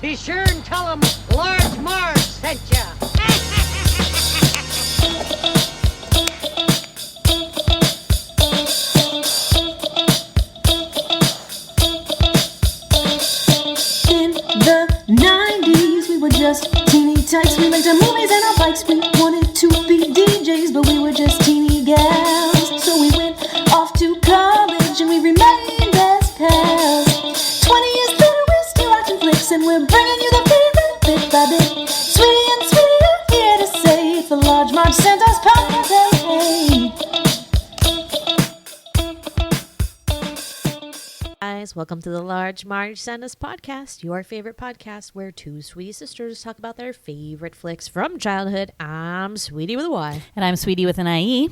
Be sure and tell them Large Marge sent ya. In the 90s, we were just teeny tykes. We liked our movies and our bikes. We wanted to be DJs, but we were just teeny gals. So we went off to college and we remained best pals. 20 years later, we're still watching flicks and we're bringing you the favorite bit by bit. Sweety and Sweety are here to say it's the Large Marge Santa's podcast. Hey, Guys, welcome to the Large Marge Santa's podcast, your favorite podcast where two sweet sisters talk about their favorite flicks from childhood. I'm Sweety with a Y. And I'm Sweety with an IE.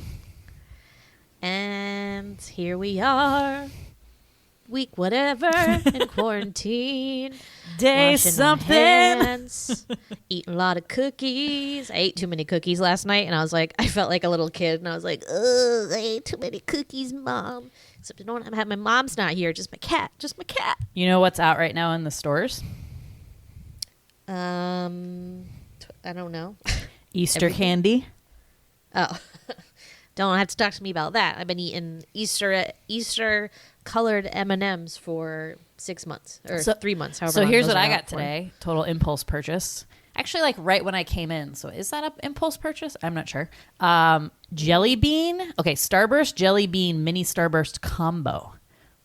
And here we are, week whatever, in quarantine. Day washing something. our hands, eating a lot of cookies. I ate too many cookies last night, and I felt like a little kid, and I was like, ugh, I ate too many cookies, Mom. Except I don't have my mom's not here, just my cat. You know what's out right now in the stores? I don't know. Easter Everything. candy. Oh, don't have to talk to me about that. I've been eating Easter colored M&Ms for 6 months or 3 months. However So long here's those what are I out got for. today. Total impulse purchase. Actually, like right when I came in. So is that an impulse purchase? I'm not sure. Jelly bean. Okay, Starburst Jelly Bean Mini Starburst combo.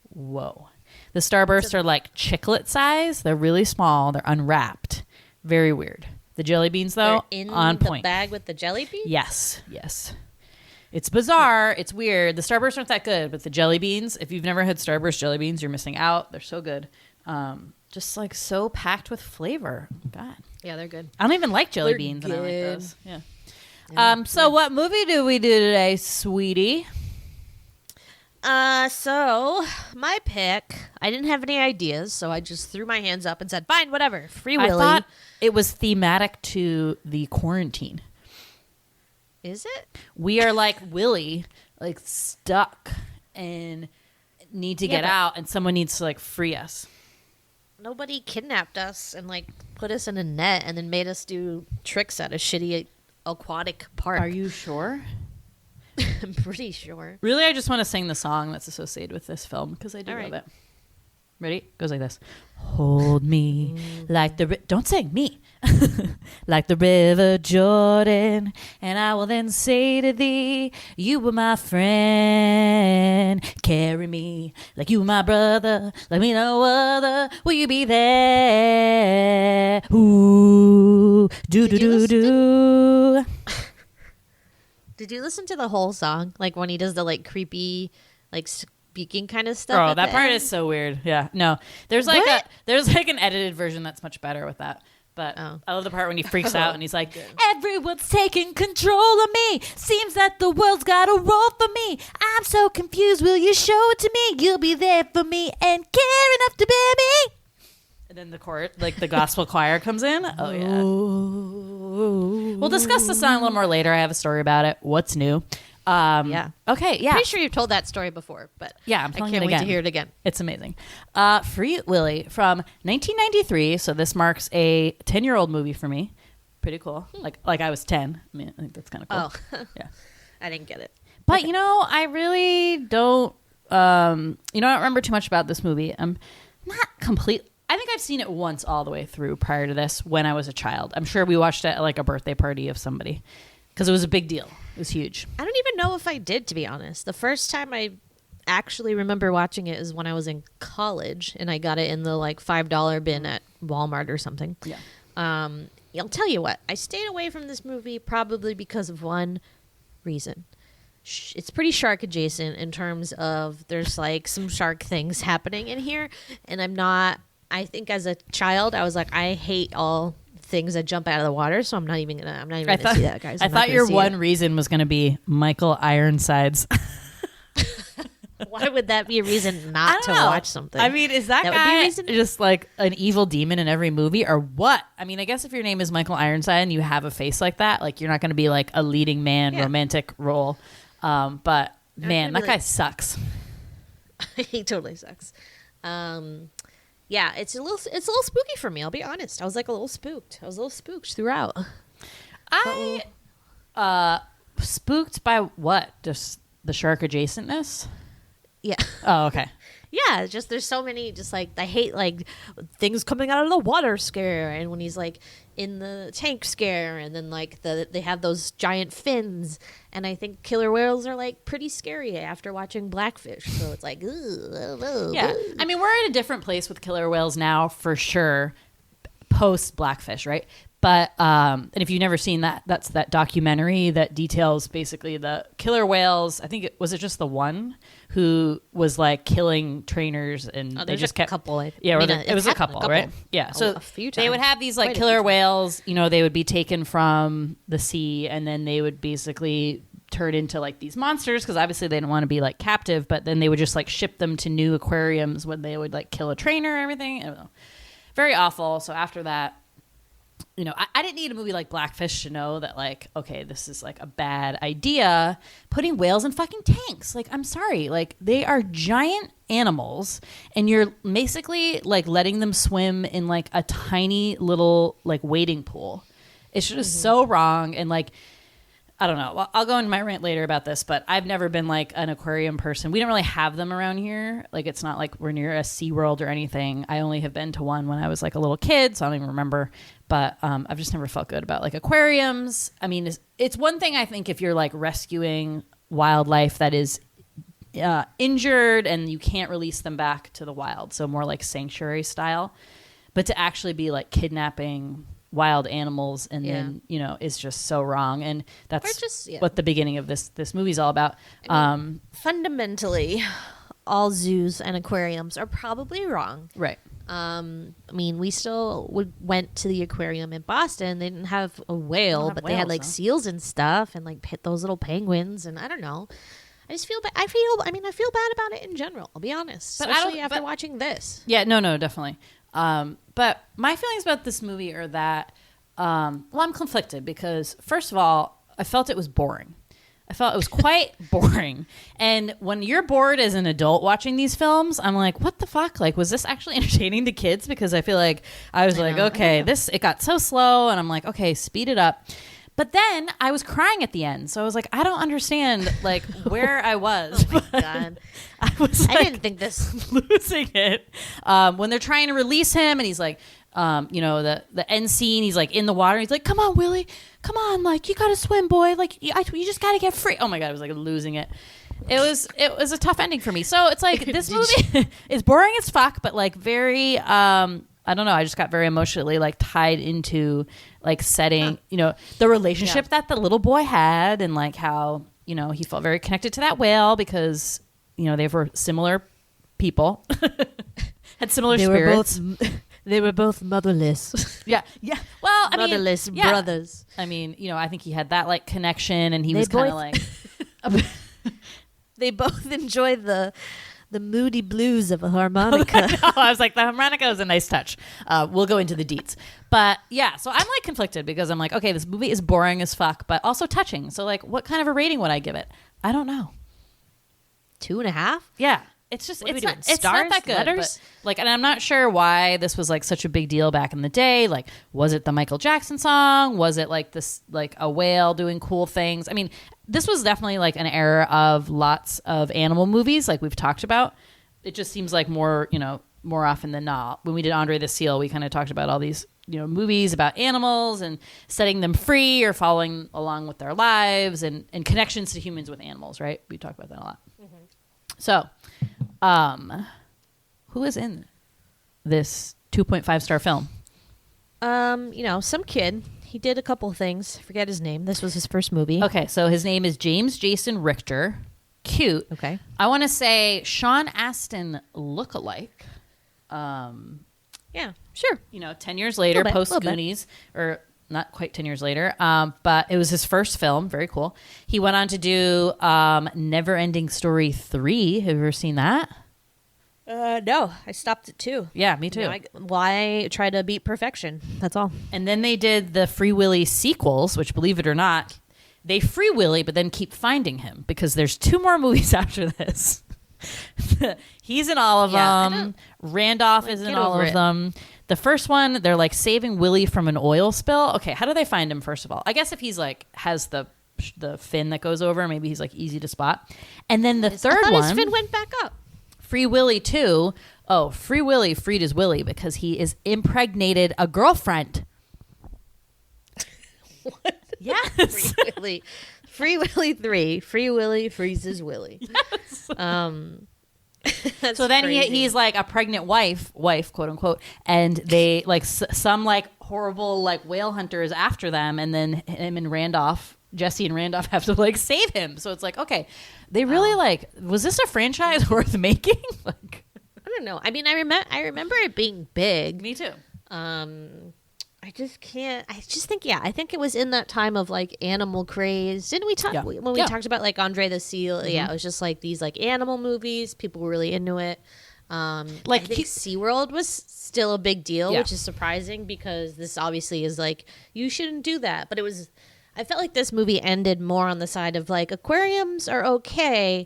Whoa. The Starbursts are like chiclet size. They're really small. They're unwrapped. Very weird. The jelly beans, though, They're in on the point. bag with the jelly beans? Yes. It's bizarre. It's weird. The Starbursts aren't that good, but the jelly beans, if you've never had Starburst jelly beans, you're missing out. They're so good. Just like so packed with flavor. God. Yeah, they're good. I don't even like jelly They're beans, and I like good. those. Yeah. So what movie do we do today, Sweetie? So my pick, I didn't have any ideas, so I just threw my hands up and said, fine, whatever. Free Willy. I thought it was thematic to the quarantine. Is it? We are like Willy, like stuck and need to Yeah, get but- out, and someone needs to like free us. Nobody kidnapped us and like put us in a net and then made us do tricks at a shitty aquatic park. Are you sure? I'm pretty sure. Really, I just want to sing the song that's associated with this film because I do All love right. it. Ready? Goes like this. Hold me like the... Don't sing, me. Like the river Jordan, and I will then say to thee, you were my friend. Carry me like you were my brother, like me no other. Will you be there? Ooh, do. Did you listen to the whole song? Like when he does the like creepy, like speaking kind of stuff? Oh, at that the part end? is so weird. Yeah, no, there's like What? there's like an edited version that's much better with that. But Oh. I love the part when he freaks out and he's like, "Everyone's taking control of me. Seems that the world's got a role for me. I'm so confused. Will you show it to me? You'll be there for me and care enough to bear me." And then the court, like the gospel choir, comes in. Oh yeah. We'll discuss the song a little more later. I have a story about it. What's new? Yeah. Okay. Yeah. Pretty sure you've told that story before, but Yeah, I'm I telling can't it wait to again. hear it again. It's amazing. Free Willy from 1993. So this marks a 10-year-old movie for me. Pretty cool. Like I was 10. I mean, I think that's kind of cool. Oh, Yeah. I didn't get it. But you know, I really don't. I don't remember too much about this movie. I'm not complete. I think I've seen it once all the way through prior to this when I was a child. I'm sure we watched it at like a birthday party of somebody because it was a big deal. It was huge. I don't even know if I did, to be honest. The first time I actually remember watching it is when I was in college, and I got it in the like $5 bin at Walmart or something. Yeah. I'll tell you what. I stayed away from this movie probably because of one reason. It's pretty shark adjacent in terms of there's like some shark things happening in here, and I think as a child I was like, I hate all things that jump out of the water, so I'm not even gonna see that, guys. I I'm not thought gonna your see one it. reason was going to be Michael Ironsides. Why would that be a reason not to watch something? I mean, is that That would be a guy reason? just like an evil demon in every movie or what? I mean, I guess if your name is Michael Ironside and you have a face like that, like you're not going to be like a leading man Yeah. romantic role. But man, gonna that be guy like- sucks. He totally sucks. yeah, it's a little spooky for me. I'll be honest. I was like a little spooked. I was a little spooked throughout. I spooked by what? Just the shark adjacentness? Yeah. Oh, okay. Yeah, just there's so many, just like I hate like things coming out of the water scare, and when he's like in the tank scare, and then like they have those giant fins, and I think killer whales are like pretty scary after watching Blackfish, so it's like Yeah, I mean, we're in a different place with killer whales now for sure, post Blackfish, right? But and if you've never seen that, that's that documentary that details basically the killer whales. I think it was just the one who was like killing trainers, and they just kept a couple. It was a couple, right? Yeah, so a few they would times. have these like Quite a killer few whales. You know, they would be taken from the sea, and then they would basically turn into like these monsters because obviously they didn't want to be like captive. But then they would just like ship them to new aquariums when they would like kill a trainer and everything. I don't know. Very awful. So after that, you know, I didn't need a movie like Blackfish to know that, like, okay, this is like a bad idea, putting whales in fucking tanks. Like, I'm sorry. Like, they are giant animals, and you're basically like letting them swim in like a tiny little like wading pool. It's just so wrong. And like, I don't know. Well, I'll go into my rant later about this, but I've never been like an aquarium person. We don't really have them around here. Like, it's not like we're near a SeaWorld or anything. I only have been to one when I was like a little kid, so I don't even remember. But I've just never felt good about like aquariums. I mean, it's one thing, I think, if you're like rescuing wildlife that is injured and you can't release them back to the wild. So more like sanctuary style. But to actually be like kidnapping wild animals and then, you know, is just so wrong. And that's just, what the beginning of this movie's all about. Fundamentally, all zoos and aquariums are probably wrong. Right. I mean, we still went to the aquarium in Boston. They didn't have a whale, but they had like seals and stuff, and like those little penguins. And I don't know. I just feel bad. I feel bad about it in general. I'll be honest, But especially after watching this. Yeah, no, definitely. But my feelings about this movie are that, well, I'm conflicted because, first of all, I felt it was boring. I felt it was quite boring. And when you're bored as an adult watching these films, I'm like, what the fuck? Like, was this actually entertaining to kids? Because I feel like I was okay, it got so slow. And I'm like, okay, speed it up. But then I was crying at the end. So I was like, I don't understand like where I was. Oh my God. I was like, I didn't think this. losing it. When they're trying to release him and he's like, you know, the end scene, he's like in the water. He's like, come on, Willy. Come on. Like, you got to swim, boy. Like, you just got to get free. Oh my God. I was like losing it. It was a tough ending for me. So it's like this movie is boring as fuck, but like very, I don't know. I just got very emotionally like tied into like setting, you know, the relationship that the little boy had and like how, you know, he felt very connected to that whale because, you know, they were similar people, had similar spirits. They were both motherless. Yeah. Well, I motherless mean, brothers. I mean, you know, I think he had that like connection, and he was kind of like. They both enjoy the moody blues of a harmonica. I was like, the harmonica is a nice touch. We'll go into the deets. But yeah, so I'm like conflicted because I'm like, okay, this movie is boring as fuck, but also touching. So like, what kind of a rating would I give it? I don't know. 2.5? Yeah. It's just, it's not Stars? that good. Letters? But, like, and I'm not sure why this was like such a big deal back in the day. Like, was it the Michael Jackson song? Was it like this, like a whale doing cool things? I mean, this was definitely like an era of lots of animal movies, like we've talked about. It just seems like more, you know, more often than not. When we did Andre the Seal, we kind of talked about all these, you know, movies about animals and setting them free or following along with their lives and connections to humans with animals, right? We talk about that a lot. Mm-hmm. So, who is in this 2.5 star film? You know, some kid. He did a couple of things. Forget his name. This was his first movie. Okay, so his name is James Jason Richter. Cute. Okay. I want to say Sean Astin lookalike. Yeah, sure. You know, 10 years later, post Goonies, or not quite 10 years later, but it was his first film. Very cool. He went on to do Never Ending Story 3. Have you ever seen that? No, I stopped at 2. Yeah, me too. You know, why try to beat perfection? That's all. And then they did the Free Willy sequels, which, believe it or not, they free Willy, but then keep finding him because there's 2 more movies after this. He's in all of Yeah, I them. Randolph Like, is in get all over of it. them. The first one, they're like saving Willy from an oil spill. Okay, how do they find him? First of all, I guess if he's like has the fin that goes over, maybe he's like easy to spot. And then the I third thought his one, fin went back up. Free Willy too. Oh, Free Willy freed his Willy because he is impregnated a girlfriend. What? Yes. Free Willy 3. Free Willy freezes Willy. Yes. That's So then crazy. he's like a pregnant wife, quote unquote, and they like some like horrible like whale hunter is after them, and then him and Randolph, Jesse and Randolph have to like save him. So it's like, okay, they really like, was this a franchise worth making? Like, I don't know. I mean, I remember it being big. me too. I just can't. I just think, I think it was in that time of like animal craze. Didn't we talk Yeah. when we Yeah. talked about like Andre the Seal? Yeah, it was just like these like animal movies. People were really into it. Like, I think SeaWorld was still a big deal, Yeah. which is surprising because this obviously is like, you shouldn't do that. But it was, I felt like this movie ended more on the side of like aquariums are okay,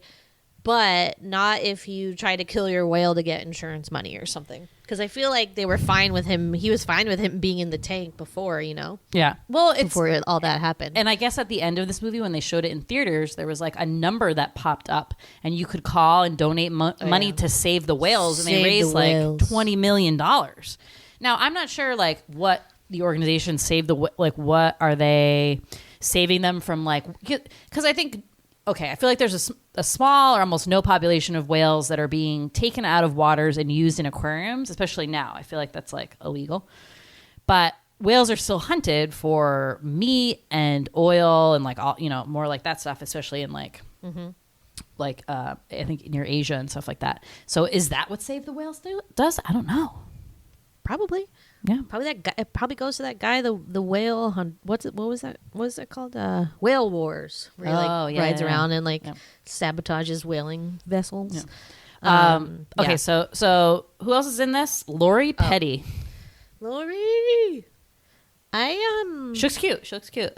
but not if you try to kill your whale to get insurance money or something. Because I feel like they were fine with him. He was fine with him being in the tank before, Yeah. Well, it's before all that happened. and I guess at the end of this movie, when they showed it in theaters, there was like a number that popped up, and you could call and donate money to save the whales, and they Save the raised like whales. $20 million. Now, I'm not sure like what the organization saved like what are they saving them from, like, because I think, okay, I feel like there's a small or almost no population of whales that are being taken out of waters and used in aquariums, especially now. I feel like that's like illegal. But whales are still hunted for meat and oil and like all, more like that stuff, especially in like, like I think near Asia and stuff like that. So is that what Save the Whales does? I don't know. Probably. Yeah. Probably that guy. It probably goes to that guy, the whale hunt. What was that? What is that called? Whale Wars. Where he like rides around and like sabotages whaling vessels. Yeah. Okay, yeah. so who else is in this? Lori Petty. Lori. She looks cute. She looks cute.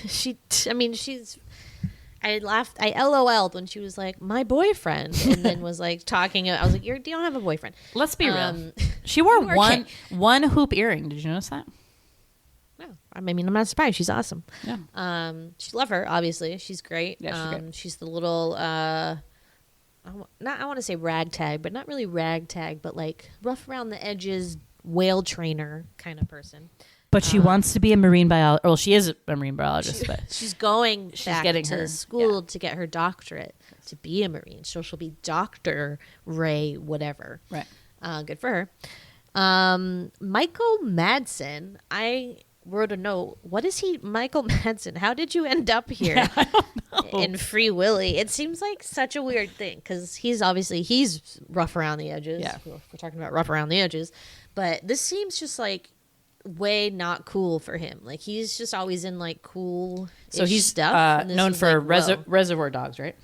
She's. I laughed. I LOL'd when she was like, "My boyfriend," and then was like talking. I was like, "You don't have a boyfriend." Let's be real. She wore Okay. one hoop earring. Did you notice that? No, I mean, I'm not surprised. She's awesome. Yeah. She love her. Obviously, she's great. Yeah, she's great. She's the little. I want to say ragtag, but not really ragtag, but like rough around the edges, whale trainer kind of person. But she wants to be a marine biologist. Well, she is a marine biologist, but She's going back getting to her- school to get her doctorate to be a marine. So she'll be Dr. Ray whatever. right. Good for her. Michael Madsen. I wrote a note. What is he, Michael Madsen? How did you end up here in Free Willy? It seems like such a weird thing because he's rough around the edges. Yeah. We're talking about rough around the edges, but this seems just like way not cool for him. Like he's just always in like cool. So he's stuff. and this known is for like, whoa. Reservoir Dogs, right?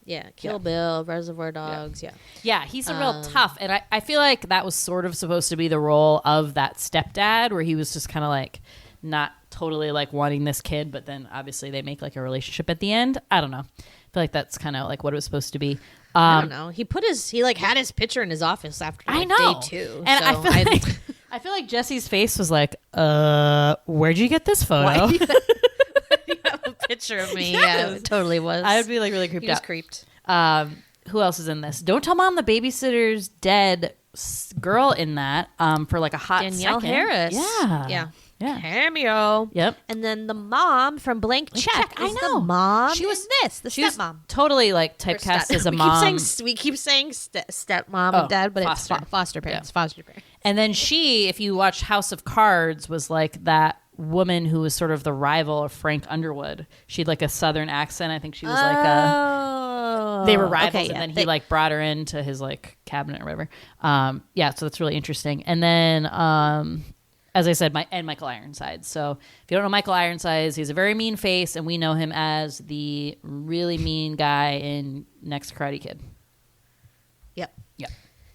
Yeah, Kill Bill, Reservoir Dogs. Yeah. Yeah, he's a real tough. And I feel like that was sort of supposed to be the role of that stepdad, where he was just kind of like not totally like wanting this kid, but then obviously they make like a relationship at the end. I don't know. I feel like that's kind of like what it was supposed to be. I don't know. He like had his picture in his office after like, I know. day 2. And so I feel like Jesse's face was like, where'd you get this photo? Why do you have a picture of me? Yes. Yeah, it totally was. I would be like really creeped He was out. creeped. Who else is in this? Don't tell mom the babysitter's dead girl in that for like a hot Danielle second. Harris. Yeah. Yeah. Cameo. Yep. And then the mom from Blank Check. I is know. The mom. She was- in this. The She was stepmom. totally like Or typecast as a we mom. we keep saying stepmom Oh, and dad, but foster. it's foster parents. Yeah. Foster parents. And then she, if you watch House of Cards, was like that woman who was sort of the rival of Frank Underwood. She had like a southern accent. I think she was like a... They were rivals, Okay, and then he They- like brought her into his like cabinet or whatever. Yeah, so that's really interesting. And then, as I said, Michael Ironsides. So if you don't know Michael Ironsides, he's a very mean face, and we know him as the really mean guy in Next Karate Kid. Yep. Yeah.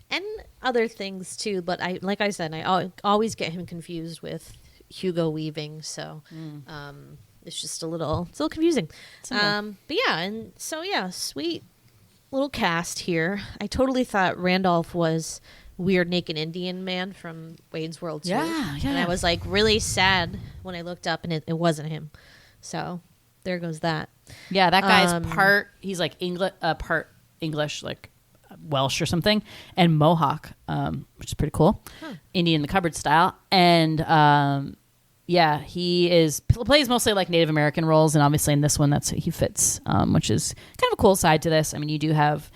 And other things too, but like I said, I always get him confused with Hugo Weaving, so it's just it's a little confusing. But yeah, and so yeah, Sweet little cast here. I totally thought Randolph was weird naked Indian man from Wayne's World 2. Yeah. And I was like really sad when I looked up and it wasn't him. So there goes that. Yeah, that guy's he's like part English, like Welsh or something, and Mohawk, which is pretty cool. Indian in the cupboard style. And yeah, he plays mostly like Native American roles, and obviously in this one he fits, which is kind of a cool side to this. I mean, you do have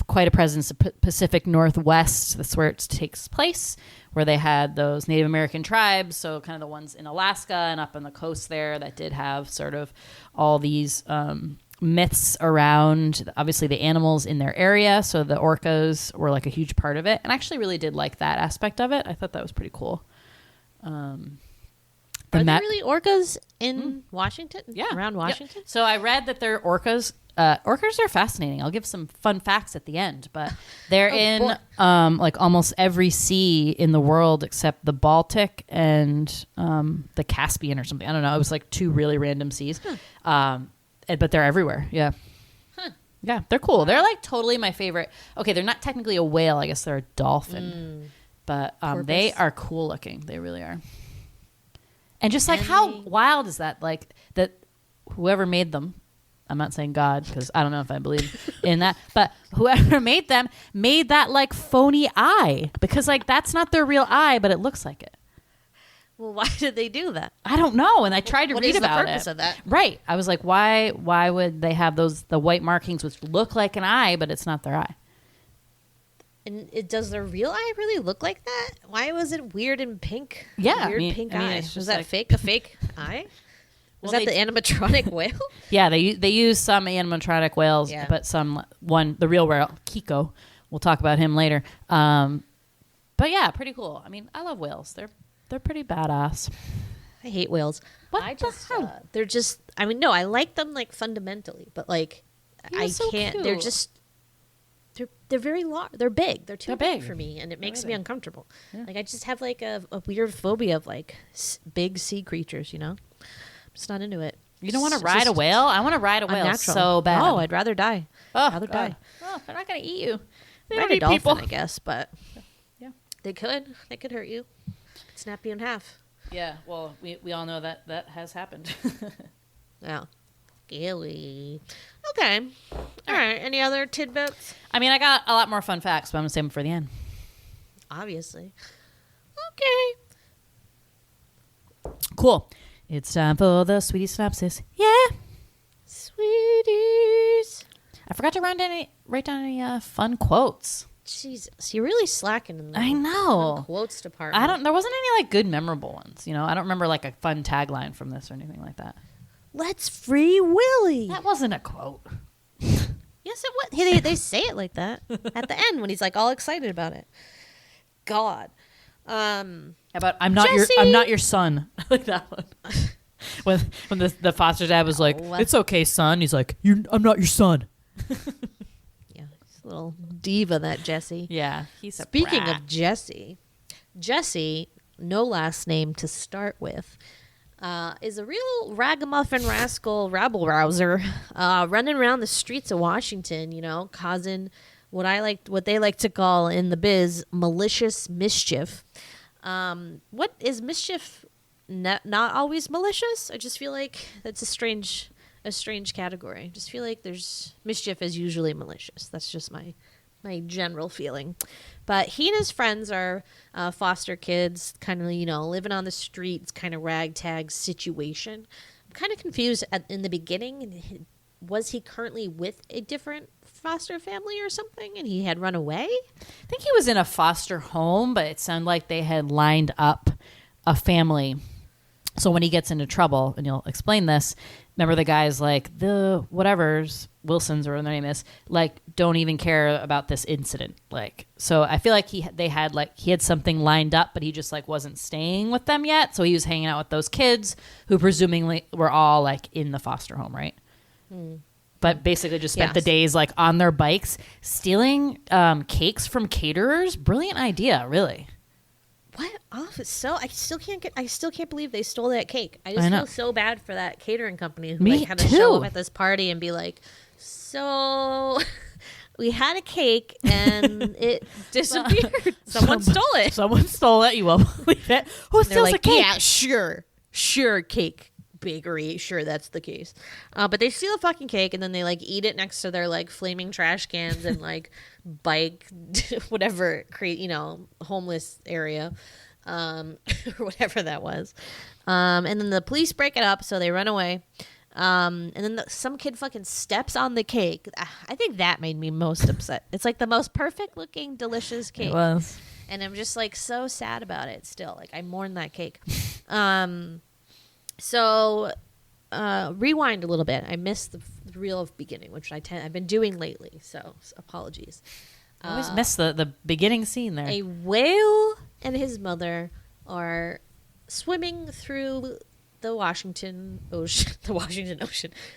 quite a presence of Pacific Northwest. That's where it takes place, where they had those Native American tribes, so kind of the ones in Alaska and up on the coast there that did have sort of all these myths around, obviously, the animals in their area. So the orcas were like a huge part of it, and I actually really did like that aspect of it. I thought that was pretty cool. Are there really orcas in Washington? Yeah. Around Washington? So I read that they're orcas. Orcas are fascinating. I'll give some fun facts at the end, but they're in like almost every sea in the world except the Baltic and the Caspian or something. I don't know. It was like 2 really random seas. But they're everywhere. Yeah. Yeah, they're cool. They're like totally my favorite. Okay, they're not technically a whale. I guess they're a dolphin. But they are cool looking. They really are. And just like how wild is that? Like that whoever made them, I'm not saying God because I don't know if I believe in that, but whoever made them made that like phony eye because like that's not their real eye, but it looks like it. Well, why did they do that? I don't know. And I tried to read about it. What is the purpose of that? Right. I was like, why would they have the white markings which look like an eye, but it's not their eye? And does their real eye really look like that? Why was it weird and pink? Yeah. Weird pink eye. Was that fake? A fake eye? Was that the animatronic whale? Yeah, they use some animatronic whales, but the real whale, Kiko. We'll talk about him later. But yeah, pretty cool. I mean, I love whales. They're pretty badass. I hate whales. What the hell? They're just. I mean, no, I like them like fundamentally, but like I so can't. cute. They're just. They're very large. They're big. They're too They're big big for me, and it makes They're me big. uncomfortable. Yeah. Like I just have like a weird phobia of like big sea creatures. You know, I'm just not into it. You don't want to It's ride a just whale? I want to ride a whale unnatural. so bad. No, I'd rather die. Oh, rather God. die. Oh, they're not going to eat you. They Ride don't a eat dolphin, people. I guess, but Yeah. they could. They could hurt you. Snap you in half. Yeah, well, we all know that has happened. Yeah. Scary. Okay. All right. Any other tidbits? I mean, I got a lot more fun facts, but I'm going to save them for the end. Obviously. Okay. Cool. It's time for the Sweety synopsis. Yeah. Sweeties. I forgot to write down any fun quotes. Jesus, you're really slacking in the I know. quotes department. There wasn't any like good memorable ones. You know, I don't remember like a fun tagline from this or anything like that. Let's free Willy. That wasn't a quote. Yes, it was. Hey, they say it like that at the end when he's like all excited about it. God. About I'm not Jesse! your son. Like that one. when the foster dad was like, "It's okay, son." He's like, "I'm not your son." Yeah, he's a little diva, that Jesse. Yeah, he's Speaking a brat. of Jesse, no last name to start with, is a real ragamuffin rascal rabble rouser, running around the streets of Washington, you know, causing what they like to call in the biz malicious mischief. What is mischief? Not always malicious. I just feel like that's a strange category. I just feel like there's mischief is usually malicious. That's just my general feeling. But he and his friends are foster kids, kind of, you know, living on the streets, kind of ragtag situation. I'm kind of confused in the beginning. Was he currently with a different foster family or something and he had run away? I think he was in a foster home, but it sounded like they had lined up a family. So when he gets into trouble, and you'll explain this, remember the guys like the whatevers, Wilsons or whatever their name is, like don't even care about this incident. Like, so I feel like he had something lined up, but he just like wasn't staying with them yet. So he was hanging out with those kids who presumably were all like in the foster home, right? But basically just spent the days like on their bikes stealing cakes from caterers. Brilliant idea, really. What off? So I still can't believe they stole that cake. I just feel so bad for that catering company who Me like had to too. show up at this party and be like, So we had a cake and it disappeared. Someone stole it. Someone stole it. You won't believe it. Who They're steals a like, cake? yeah, sure, cake bakery. Sure, that's the case. But they steal a fucking cake and then they like eat it next to their like flaming trash cans and like bike, whatever, homeless area, or whatever that was. And then the police break it up, so they run away. And then some kid fucking steps on the cake. I think that made me most upset. It's like the most perfect looking, delicious cake. It was. And I'm just like so sad about it still. Like I mourn that cake. So rewind a little bit. I missed the real beginning, which I've been doing lately. So apologies. I always miss the beginning scene there. A whale and his mother are swimming through the Washington Ocean,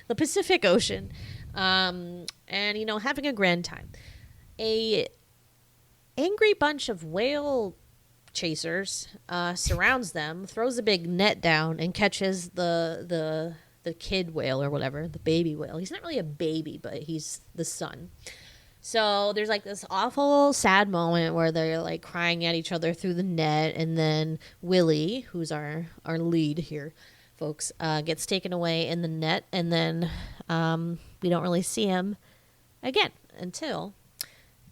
the Pacific Ocean, and having a grand time. A angry bunch of whale chasers surrounds them, throws a big net down, and catches the kid whale or whatever, the baby whale. He's not really a baby, but he's the son. So there's like this awful sad moment where they're like crying at each other through the net, and then Willy, who's our lead here, folks, gets taken away in the net, and then we don't really see him again until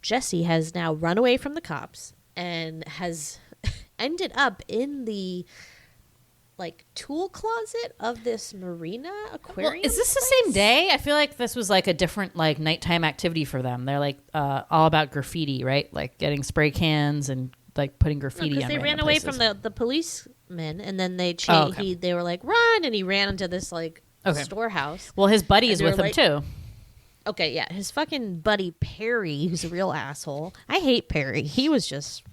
Jesse has now run away from the cops and has ended up in the like tool closet of this marina aquarium. Well, is this the place? same day? I feel like this was like a different like nighttime activity for them. They're like all about graffiti, right? Like getting spray cans and like putting graffiti on because they random ran away places. from the policemen, and then they okay. they were like run, and he ran into this like storehouse. Well, his buddy is And they with were him too. Okay, yeah, his fucking buddy Perry, who's a real asshole. I hate Perry. He was just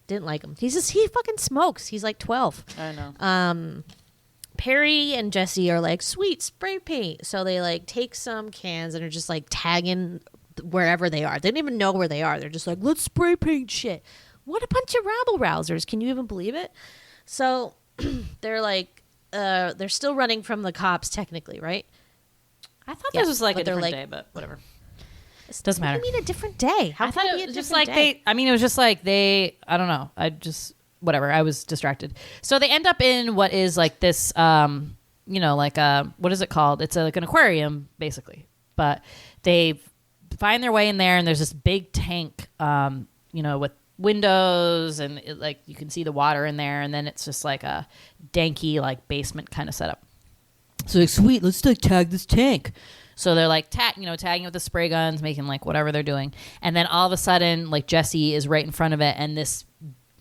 didn't like him. He fucking smokes. He's like 12. I know. Perry and Jesse are like, sweet, spray paint. So they like take some cans and are just like tagging wherever they are. They don't even know where they are. They're just like, let's spray paint shit. What a bunch of rabble rousers. Can you even believe it? So they're like, they're still running from the cops technically, right? I thought this was like but a they're different like- day, but whatever. Doesn't matter. What do you mean a different day? How I can thought it be it a was just different like day? it was just like I don't know. Whatever. I was distracted. So they end up in what is like this, like what is it called? It's like an aquarium basically, but they find their way in there and there's this big tank, with windows and like you can see the water in there. And then it's just like a danky, like basement kind of setup. So like, sweet, let's like tag this tank. So they're like tagging with the spray guns, making like whatever they're doing. And then all of a sudden, like Jesse is right in front of it. And this,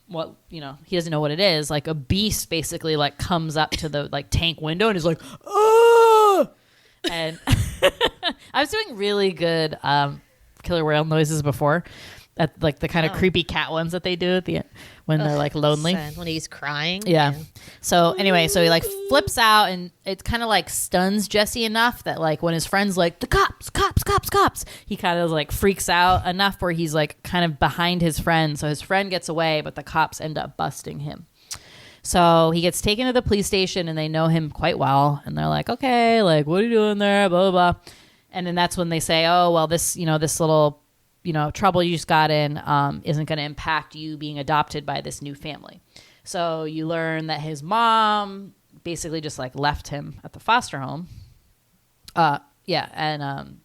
he doesn't know what it is. Like a beast basically like comes up to the like tank window and is like, oh! And I was doing really good killer whale noises before. At like the kind of creepy cat ones that they do at the end when they're like lonely. Sad. When he's crying. Yeah. So anyway, so he like flips out and it kind of like stuns Jesse enough that like when his friend's like, the cops, he kind of like freaks out enough where he's like kind of behind his friend. So his friend gets away, but the cops end up busting him. So he gets taken to the police station and they know him quite well. And they're like, okay, like, what are you doing there? Blah, blah, blah. And then that's when they say, oh, well, this little, trouble you just got in isn't going to impact you being adopted by this new family. So you learn that his mom basically just like left him at the foster home. And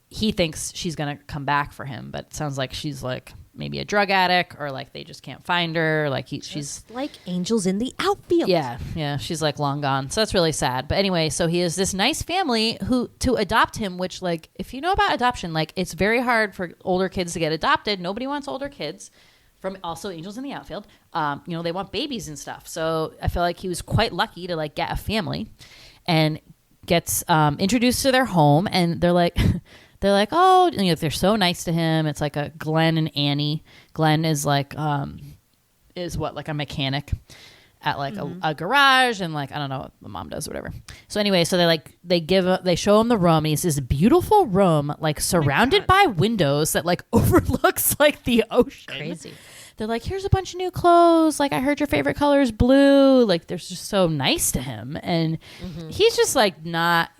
he thinks she's going to come back for him, but it sounds like she's like maybe a drug addict or like they just can't find her. Like she's like angels in the outfield. Yeah. She's like long gone. So that's really sad. But anyway, so he has this nice family who to adopt him, which like, if you know about adoption, like it's very hard for older kids to get adopted. Nobody wants older kids from also angels in the outfield. They want babies and stuff. So I feel like he was quite lucky to like get a family and gets introduced to their home and they're like, oh, they're so nice to him. It's like a Glenn and Annie. Glenn is like, like a mechanic at like a garage and like, I don't know what my mom does or whatever. So anyway, so they show him the room and he's this beautiful room, like surrounded by windows that like overlooks like the ocean. Crazy. They're like, here's a bunch of new clothes. Like, I heard your favorite color is blue. Like, they're just so nice to him. And he's just like not,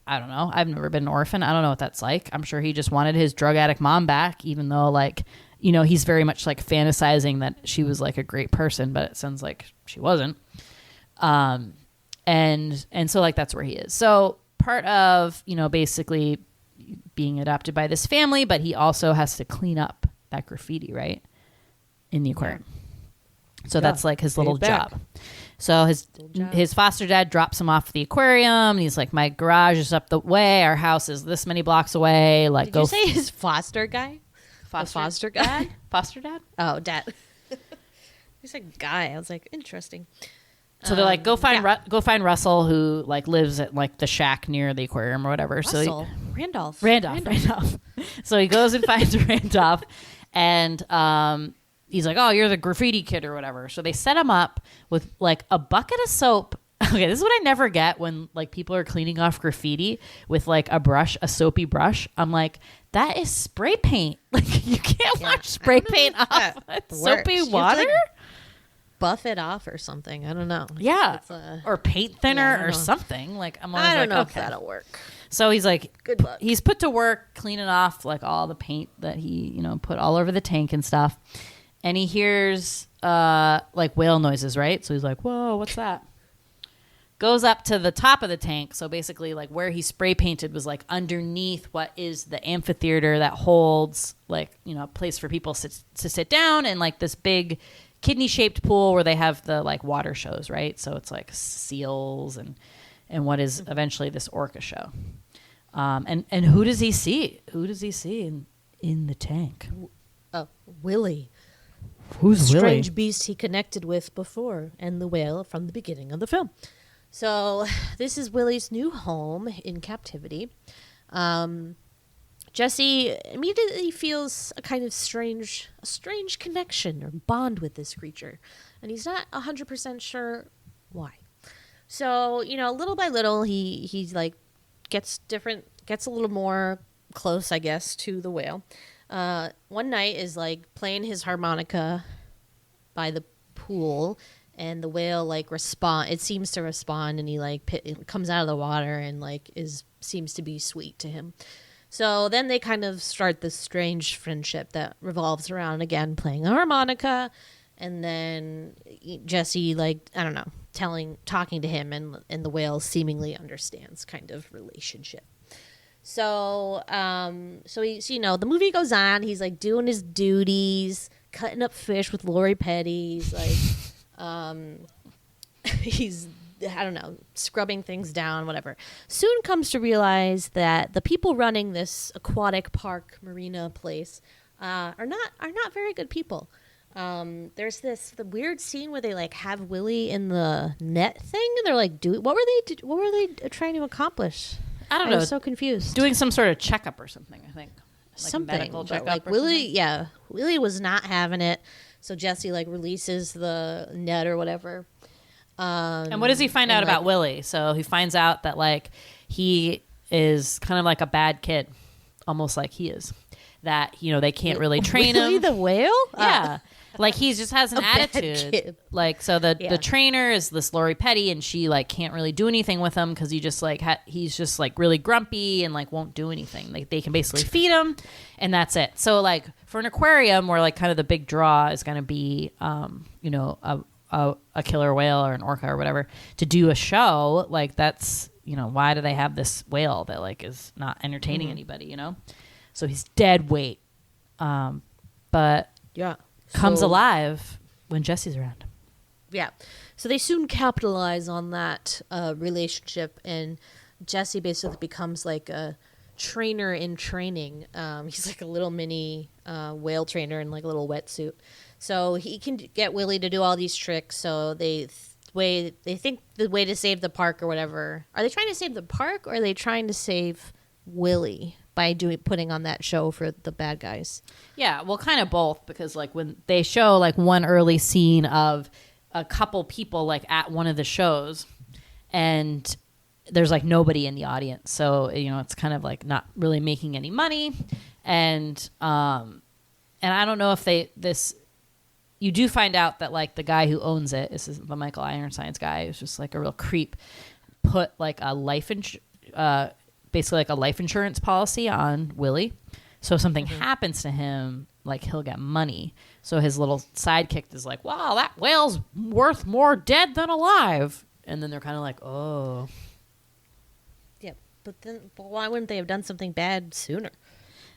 I don't know. I've never been an orphan. I don't know what that's like. I'm sure he just wanted his drug addict mom back, even though like, you know, he's very much like fantasizing that she was like a great person, but it sounds like she wasn't. And so like that's where he is. So part of, you know, basically being adopted by this family, but he also has to clean up that graffiti, right? In the aquarium. So that's like his little job. So his foster dad drops him off at the aquarium. And he's like, my garage is up the way. Our house is this many blocks away. Like, Did you say his foster guy? Foster dad? Foster dad? Oh, dad. He said guy. I was like, interesting. So they're like, go find Russell, who like lives at like the shack near the aquarium or whatever. Russell. So Randolph. So he goes and finds Randolph, and he's like, oh, you're the graffiti kid or whatever. So they set him up with like a bucket of soap. Okay, this is what I never get when like people are cleaning off graffiti with like a soapy brush. I'm like, that is spray paint. Like you can't wash spray paint off with soapy water. Buff it off or something. I don't know. Yeah. Or paint thinner or something. Like I'm always I don't know okay. if that'll work. So he's like, good luck. He's put to work cleaning off like all the paint that he, you know, put all over the tank and stuff. And he hears like whale noises, right? So he's like, whoa, what's that? Goes up to the top of the tank. So basically like where he spray painted was like underneath what is the amphitheater that holds like, you know, a place for people to sit down, and like this big kidney-shaped pool where they have the like water shows, right? So it's like seals and what is eventually this orca show. And who does he see? Who does he see in the tank? Willy. Who's Willy? Strange beast he connected with before, and the whale from the beginning of the film. So this is Willy's new home in captivity. Jesse immediately feels a kind of strange connection or bond with this creature, and he's not 100% sure why. So, you know, little by little, he's like gets a little more close, I guess, to the whale. One night is like playing his harmonica by the pool, and the whale like it seems to respond, and he like it comes out of the water and like seems to be sweet to him. So then they kind of start this strange friendship that revolves around, again, playing a harmonica, and then Jesse, like, I don't know, talking to him, and the whale seemingly understands kind of relationship. So, he's, you know, the movie goes on. He's like doing his duties, cutting up fish with Lori Petty. He's like, he's, I don't know, scrubbing things down, whatever. Soon comes to realize that the people running this aquatic park marina place are not very good people. There's the weird scene where they like have Willy in the net thing, and they're like, what were they trying to accomplish? I don't know. I was so confused. Doing some sort of checkup or something, I think. Like something. medical checkup like Willy, Willy was not having it. So Jesse like releases the net or whatever. And what does he find out about Willy? So he finds out that like he is kind of like a bad kid, almost like he is. That, you know, they can't really train Willy him. the whale? Yeah. Like he just has an attitude. Kid. Like so the trainer is this Lori Petty, and she like can't really do anything with him because he just like he's just like really grumpy and like won't do anything. Like they can basically feed him, and that's it. So like for an aquarium where like kind of the big draw is going to be you know, a killer whale or an orca or whatever, to do a show, like that's, you know, why do they have this whale that like is not entertaining anybody, you know? So he's dead weight. But Yeah. comes alive when Jesse's around. Yeah. So they soon capitalize on that relationship, and Jesse basically becomes like a trainer in training. He's like a little mini whale trainer in like a little wetsuit. So he can get Willy to do all these tricks. So they think the way to save the park or whatever. Are they trying to save the park, or are they trying to save Willy by putting on that show for the bad guys? Yeah, well, kind of both, because like when they show like one early scene of a couple people like at one of the shows, and there's like nobody in the audience, so you know it's kind of like not really making any money, and I don't know if you do find out that like the guy who owns it, this is the Michael Ironsides guy, who's just like a real creep, put like a basically like a life insurance policy on Willy. So if something happens to him, like he'll get money. So his little sidekick is like, wow, that whale's worth more dead than alive. And then they're kind of like, oh. Yeah, but why wouldn't they have done something bad sooner?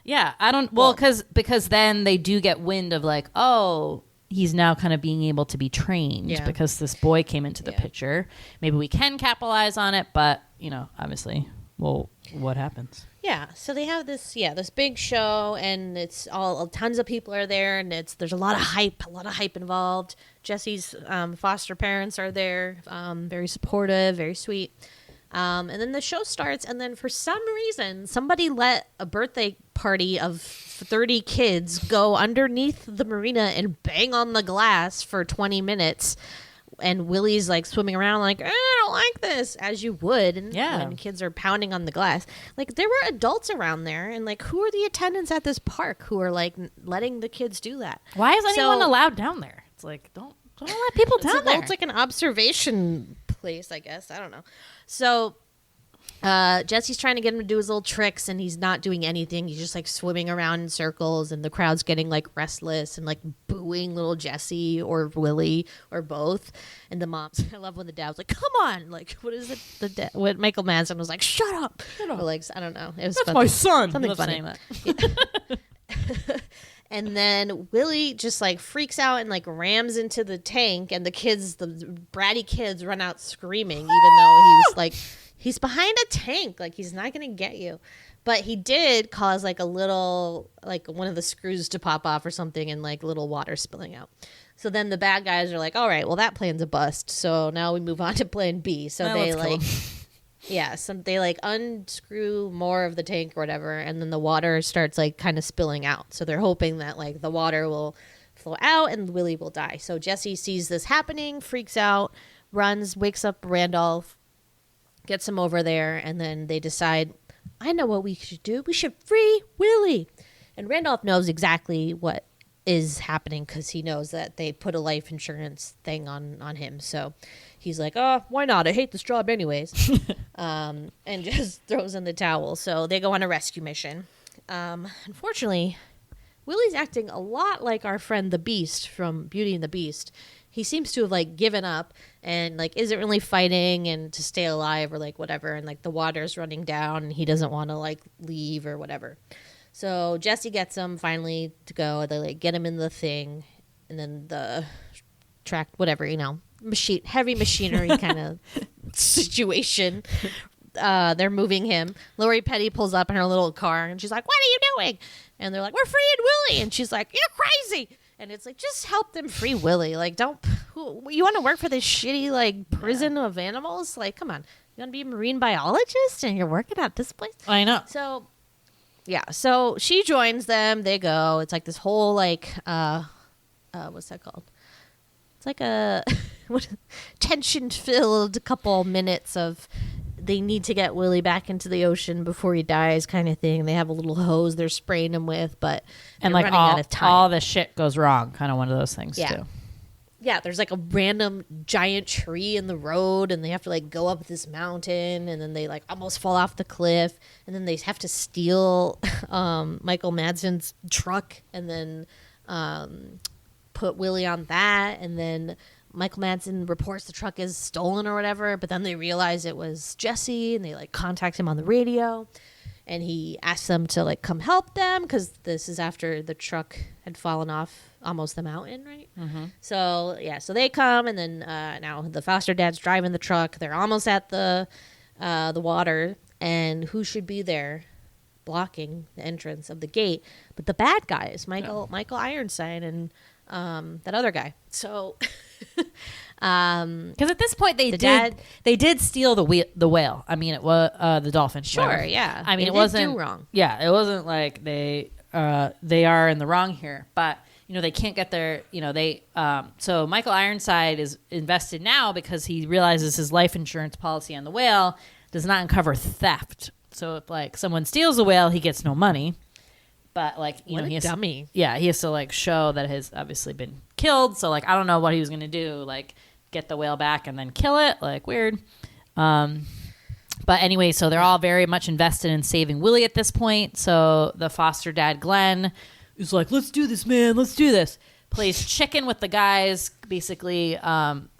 Yeah, I don't. Well, because then they do get wind of like, oh, he's now kind of being able to be trained because this boy came into the picture. Maybe we can capitalize on it, but obviously, well, what happens? Yeah, so they have this big show, and it's all tons of people are there, and there's a lot of hype involved. Jesse's foster parents are there, very supportive, very sweet. And then the show starts, and then for some reason, somebody let a birthday party of 30 kids go underneath the marina and bang on the glass for 20 minutes. And Willy's like swimming around like, I don't like this, as you would. And when kids are pounding on the glass. Like, there were adults around there, and like, who are the attendants at this park who are like letting the kids do that? Why is anyone allowed down there? It's like, don't let people down there. It's like an observation place, I guess. I don't know. So Jesse's trying to get him to do his little tricks, and he's not doing anything. He's just like swimming around in circles, and the crowd's getting like restless and like booing little Jesse or Willy or both. And the moms, I love when the dad was like, come on, like, what is it? What Michael Madsen was like, shut up. Or like, I don't know. It was That's my son. Something funny. And then Willy just like freaks out and like rams into the tank, and the bratty kids run out screaming, even though he's behind a tank. Like, he's not going to get you. But he did cause like a little, like one of the screws to pop off or something, and like little water spilling out. So then the bad guys are like, all right, well, that plan's a bust. So now we move on to plan B. So they like, they like unscrew more of the tank or whatever. And then the water starts like kind of spilling out. So they're hoping that like the water will flow out and Willy will die. So Jesse sees this happening, freaks out, runs, wakes up Randolph, gets him over there, and then they decide, I know what we should do. We should free Willy. And Randolph knows exactly what is happening because he knows that they put a life insurance thing on him. So he's like, oh, why not? I hate this job anyways. And just throws in the towel. So they go on a rescue mission. Unfortunately, Willy's acting a lot like our friend the Beast from Beauty and the Beast. He seems to have like given up and like isn't really fighting and to stay alive or like whatever, and like the water's running down and he doesn't want to like leave or whatever. So Jesse gets him finally to go. They like get him in the thing, and then the track whatever, heavy machinery kind of situation. They're moving him. Lori Petty pulls up in her little car and she's like, what are you doing? And they're like, we're freeing Willy. And she's like, you're crazy. And it's like, just help them free Willy. Like, you want to work for this shitty, like, prison of animals? Like, come on. You want to be a marine biologist and you're working at this place? I know. So, yeah. So she joins them. They go. It's like this whole, like, what's that called? It's like a tension-filled couple minutes of they need to get Willy back into the ocean before he dies kind of thing. They have a little hose they're spraying him with, but and like all the shit goes wrong. Kind of one of those things too. Yeah, there's like a random giant tree in the road, and they have to like go up this mountain, and then they like almost fall off the cliff, and then they have to steal Michael Madsen's truck, and then put Willy on that, and then Michael Madsen reports the truck is stolen or whatever, but then they realize it was Jesse, and they like contact him on the radio, and he asks them to like come help them because this is after the truck had fallen off almost the mountain, right? Mm-hmm. So yeah, so they come, and then now the foster dad's driving the truck. They're almost at the water, and who should be there blocking the entrance of the gate but the bad guys, Michael Ironside and that other guy. So because at this point they did steal the whale. I mean, it was the dolphin. Sure, whatever. yeah. I mean, it wasn't wrong. Yeah, it wasn't like they are in the wrong here, but they can't get their so Michael Ironside is invested now because he realizes his life insurance policy on the whale does not uncover theft. So if like someone steals a whale, he gets no money. But like he has dummy. He has to like show that it has obviously been killed. So like I don't know what he was gonna do, like get the whale back and then kill it. Like weird. But anyway, so they're all very much invested in saving Willy at this point. So the foster dad, Glenn, is like, let's do this, man. Let's do this. Plays chicken with the guys, basically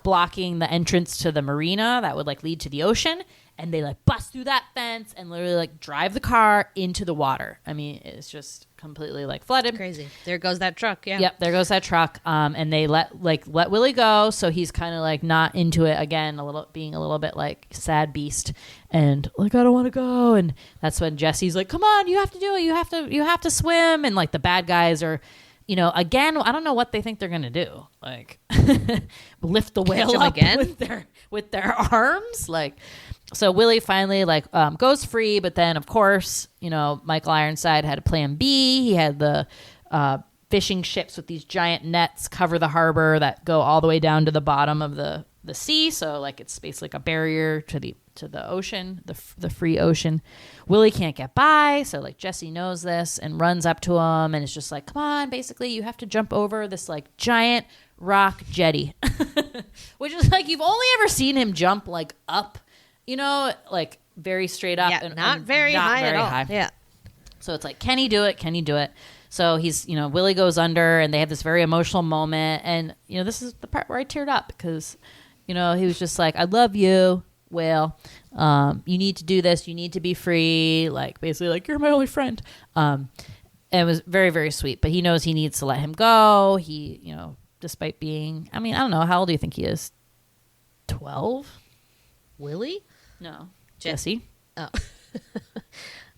blocking the entrance to the marina that would like lead to the ocean. And they like bust through that fence and literally like drive the car into the water. I mean, it's just completely like flooded. Crazy. There goes that truck. Yeah. Yep, there goes that truck. And they let Willy go, so he's kind of like not into it again, being a little bit like sad beast, and like I don't want to go. And that's when Jesse's like, "Come on, you have to do it. You have to swim." And like the bad guys are, again, I don't know what they think they're gonna do, like lift the whale up again with their arms, like. So Willy finally goes free, but then of course, Michael Ironside had a plan B. He had the fishing ships with these giant nets cover the harbor that go all the way down to the bottom of the sea. So like it's basically like a barrier to the ocean, the free ocean. Willy can't get by, so like Jesse knows this and runs up to him and it's just like, come on, basically you have to jump over this like giant rock jetty, which is like you've only ever seen him jump like up. Like very straight up, Yeah, and not very high at all. Yeah. So it's like, can he do it? Can he do it? So he's, Willy goes under, and they have this very emotional moment, and this is the part where I teared up because, he was just like, "I love you, whale. You need to do this. You need to be free. Like basically, like you're my only friend." And it was very, very sweet. But he knows he needs to let him go. He, despite being, I don't know, how old do you think he is? 12? Willy? No. Jesse. Oh.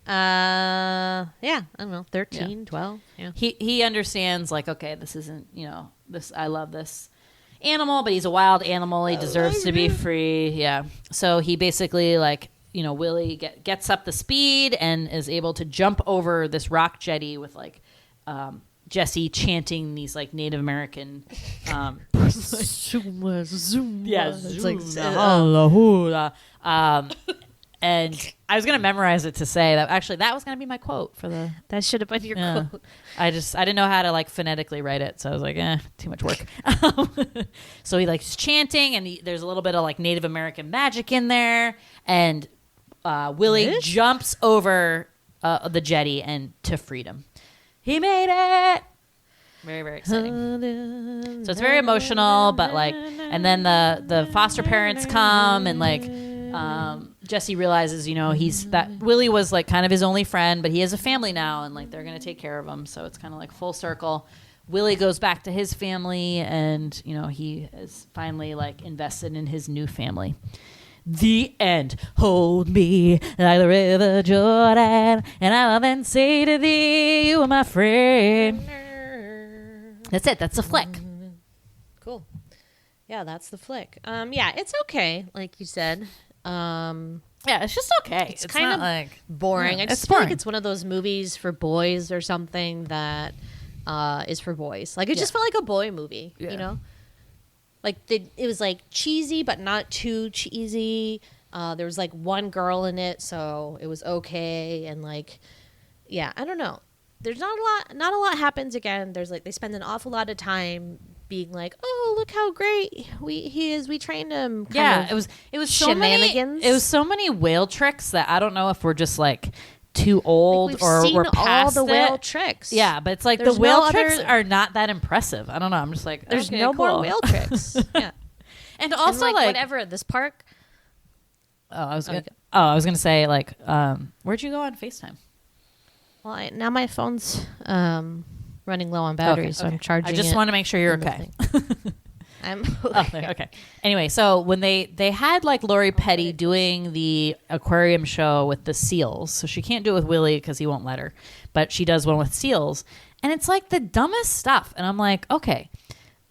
Yeah, I don't know, 13, Yeah. 12. Yeah. He understands like, okay, this isn't, this, I love this animal, but he's a wild animal. He deserves to be free. Yeah. So he basically like, Willy gets up the speed and is able to jump over this rock jetty with like, Jesse chanting these like Native American, and I was gonna memorize it to say that. Actually, that was gonna be my quote for the. That should have been your quote. I didn't know how to like phonetically write it, so I was like, too much work. So he likes chanting, and there's a little bit of like Native American magic in there, and Willy jumps over the jetty and to freedom. He made it. Very, very exciting. So it's very emotional, but like, and then the foster parents come and like, Jesse realizes, that Willy was like kind of his only friend, but he has a family now and like they're going to take care of him. So it's kind of like full circle. Willy goes back to his family and, he is finally like invested in his new family. The end. Hold me like the river Jordan, and I will then say to thee, you are my friend. That's it. That's the flick. Cool. Yeah, that's the flick. Yeah, it's okay, like you said. Yeah, it's just okay. It's kind of like boring. Yeah, I just feel like it's one of those movies for boys or something that is for boys. Like it just felt like a boy movie, Like it was like cheesy, but not too cheesy. There was like one girl in it, so it was okay. And like, yeah, I don't know. There's not a lot happens again. There's like they spend an awful lot of time being like, oh, look how great he is. We trained him. It was so shenanigans. It was so many whale tricks that I don't know if we're just like too old like or we're past all the it. whale tricks. Yeah, but it's like There's the whale no tricks other- are not that impressive. I don't know. I'm just like, There's okay, no cool. more whale tricks. Yeah. And also and like whatever this park. I was gonna say like, where'd you go on FaceTime? Well, now my phone's running low on battery, so I'm charging. I just want to make sure you're okay. I'm okay. Okay. Anyway, so when they had like Lori Petty doing the aquarium show with the seals, so she can't do it with Willy because he won't let her, but she does one with seals, and it's like the dumbest stuff. And I'm like, okay,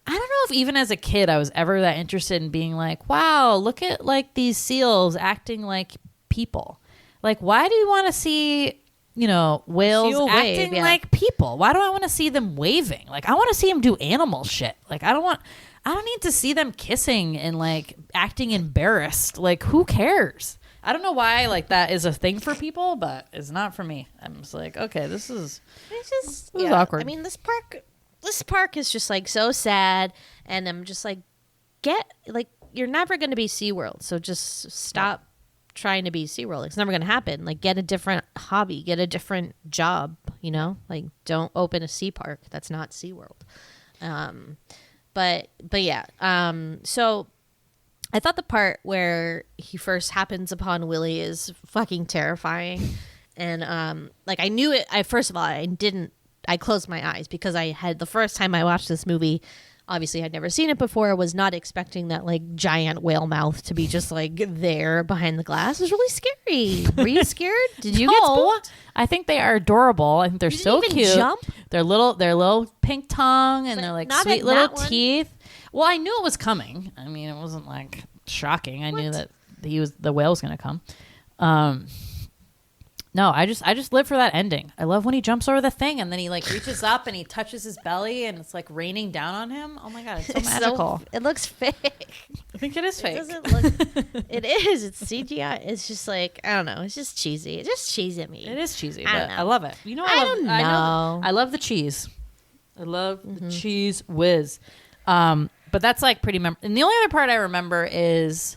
I don't know if even as a kid I was ever that interested in being like, wow, look at like these seals acting like people. Like, why do you want to see, whales Seal acting wave, yeah. like people? Why do I want to see them waving? Like, I want to see them do animal shit. Like, I don't need to see them kissing and like acting embarrassed. Like, who cares? I don't know why like that is a thing for people, but it's not for me. I'm just like, okay, this is awkward. I mean, this park is just like so sad, and I'm just like, you're never going to be SeaWorld, so just stop trying to be SeaWorld. It's never going to happen. Like, get a different hobby, get a different job, you know? Like, don't open a sea park. That's not SeaWorld. But yeah. So I thought the part where he first happens upon Willy is fucking terrifying. And like, I knew it. First of all, I closed my eyes because I had, the first time I watched this movie, obviously I'd never seen it before, was not expecting that like giant whale mouth to be just like there behind the glass. It was really scary. Were you scared? Did you get spooked? I think they are adorable. I think they're so cute. Jump? Their little pink tongue and But their like not sweet at little that one. teeth. Well, I knew it was coming. I mean, it wasn't like shocking. I knew that the whale was going to come. No, I just live for that ending. I love when he jumps over the thing and then he like reaches up and he touches his belly and it's like raining down on him. Oh my god, it's so magical. It looks fake. I think it is fake. It doesn't look. It is. It's CGI. It's just like, I don't know. It's just cheesy. It's just cheesy at me. It is cheesy, I but don't know. I love it. You know, I don't know. I love the cheese. I love the cheese whiz. But that's like pretty. And the only other part I remember is,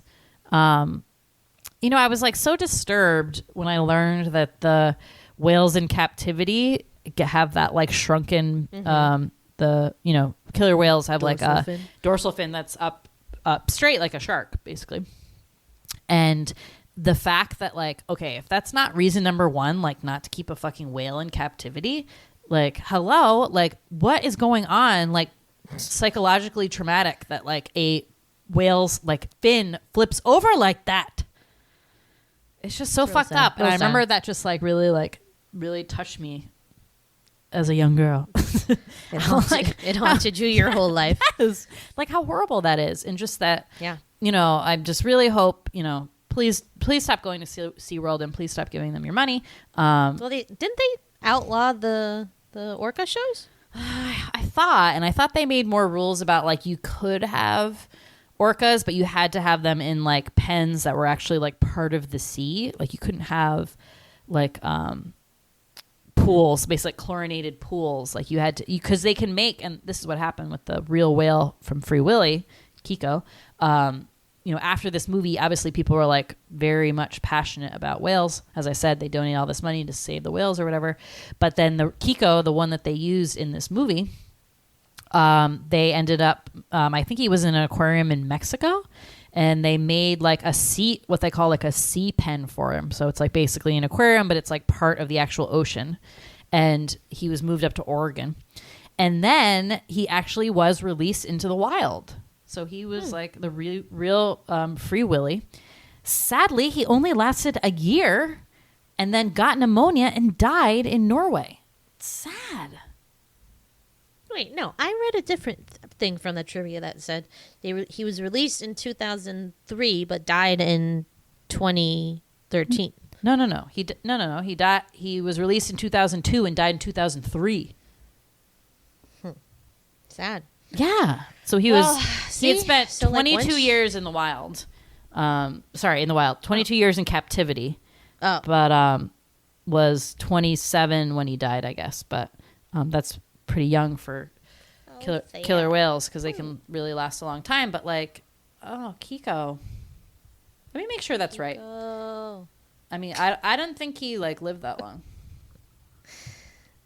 you know, I was like so disturbed when I learned that the whales in captivity have that like shrunken. The killer whales have like a dorsal fin that's up straight like a shark, basically. And the fact that like, okay, if that's not reason number one, like not to keep a fucking whale in captivity, like hello, like what is going on? Like psychologically traumatic that like a whale's like fin flips over like that. It's just so fucked up. And I remember that just like really touched me as a young girl. It haunted you your whole life. Yes. Like how horrible that is. And just that, Yeah. you know, I just really hope, you know, please stop going to SeaWorld and please stop giving them your money. Well, didn't they outlaw the orca shows? I thought they made more rules about like you could have orcas, but you had to have them in like pens that were actually like part of the sea. Like you couldn't have like pools, basically like chlorinated pools. Like you had to, because they can make, and this is what happened with the real whale from Free Willy, Kiko. You know, after this movie, obviously people were like very much passionate about whales. As I said, they donate all this money to save the whales or whatever. But then the Kiko, the one that they used in this movie, they ended up, I think he was in an aquarium in Mexico, and they made like what they call like a sea pen for him. So it's like basically an aquarium, but it's like part of the actual ocean. And he was moved up to Oregon. And then he actually was released into the wild. So he was like the real Free Willy. Sadly, he only lasted a year and then got pneumonia and died in Norway. It's sad. Wait, no. I read a different thing from the trivia that said he was released in 2003 but died in 2013. No. He died. He was released in 2002 and died in 2003. Sad. Yeah. So he had spent 22 years in the wild. In the wild. 22 years in captivity. Oh. But was 27 when he died, I guess. But that's pretty young for killer whales because they can really last a long time. But like, Kiko. Let me make sure that's right. Oh. I mean, I don't think he like lived that long.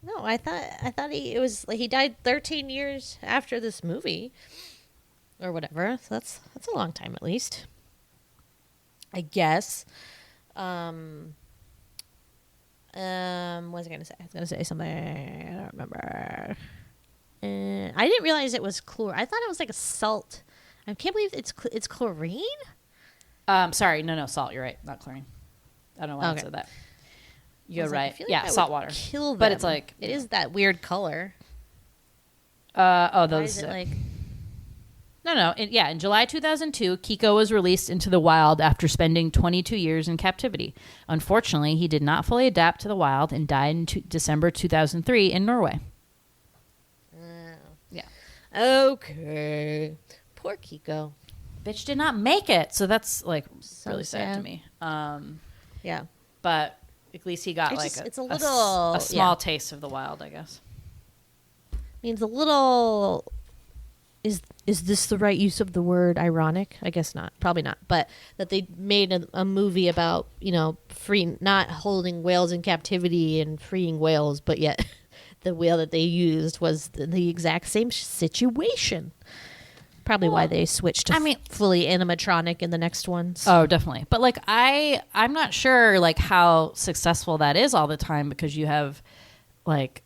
No, I thought he died 13 years after this movie or whatever. So that's a long time at least. I guess. What was I going to say? I was going to say something. I don't remember. I didn't realize it was chlor. I thought it was like a salt. I can't believe it's chlorine. Sorry, no, salt. You're right, not chlorine. I don't know why I said that. You're right. Like, yeah, salt water. Kill them. But it's like it is that weird color. Those. Why is it like? No. In July 2002, Kiko was released into the wild after spending 22 years in captivity. Unfortunately, he did not fully adapt to the wild and died in December 2003 in Norway. Yeah. Okay. Poor Kiko. Bitch did not make it, so that's like So really sad to sad. me. Yeah. But at least he got It's a little small taste of the wild, I guess. Means a little is this the right use of the word ironic? I guess not. Probably not. But that they made a movie about, not holding whales in captivity and freeing whales, but yet the whale that they used was the exact same situation. Probably why they switched to fully animatronic in the next ones. Oh, definitely. But like I'm not sure like how successful that is all the time, because you have like,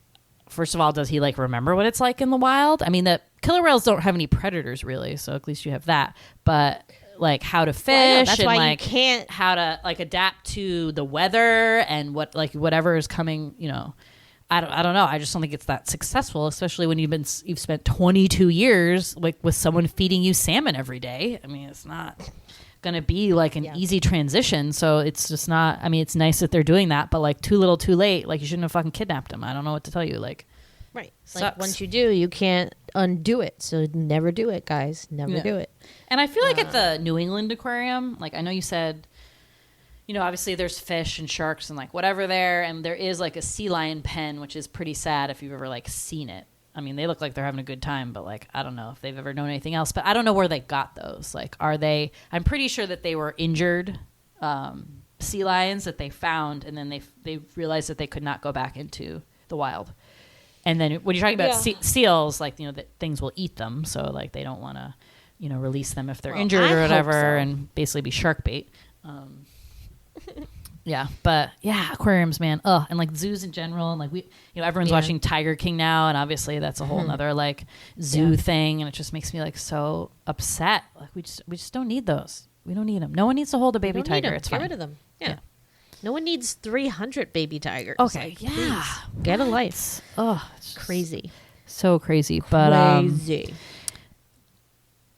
first of all, does he like remember what it's like in the wild? I mean, the killer whales don't have any predators really, so at least you have that. But like how to fish That's and why like you can't how to like adapt to the weather and whatever is coming, I don't know. I just don't think it's that successful, especially when you've spent 22 years like with someone feeding you salmon every day. I mean, it's not going to be like an easy transition. So it's just not. I mean, it's nice that they're doing that, but like too little, too late. Like you shouldn't have fucking kidnapped him. I don't know what to tell you. Like, right. Sucks. Like once you do, you can't undo it. So never do it, guys. Never do it. And I feel like at the New England aquarium, like I know you said, obviously there's fish and sharks and like whatever there. And there is like a sea lion pen, which is pretty sad if you've ever like seen it. I mean, they look like they're having a good time, but like, I don't know if they've ever known anything else, but I don't know where they got those. Like, I'm pretty sure that they were injured sea lions that they found. And then they realized that they could not go back into the wild. And then when you're talking about seals, like, that things will eat them. So like, they don't want to, release them if they're injured or whatever, and basically be shark bait. Yeah, but aquariums, man. And like zoos in general, and like everyone's watching Tiger King now, and obviously that's a whole nother like zoo thing, and it just makes me like so upset. Like we just don't need those. We don't need them. No one needs to hold a baby tiger. It's fine. Get rid of them. Yeah. No one needs 300 baby tigers. Okay, like, please, get a life. Oh, it's crazy. So crazy, but crazy.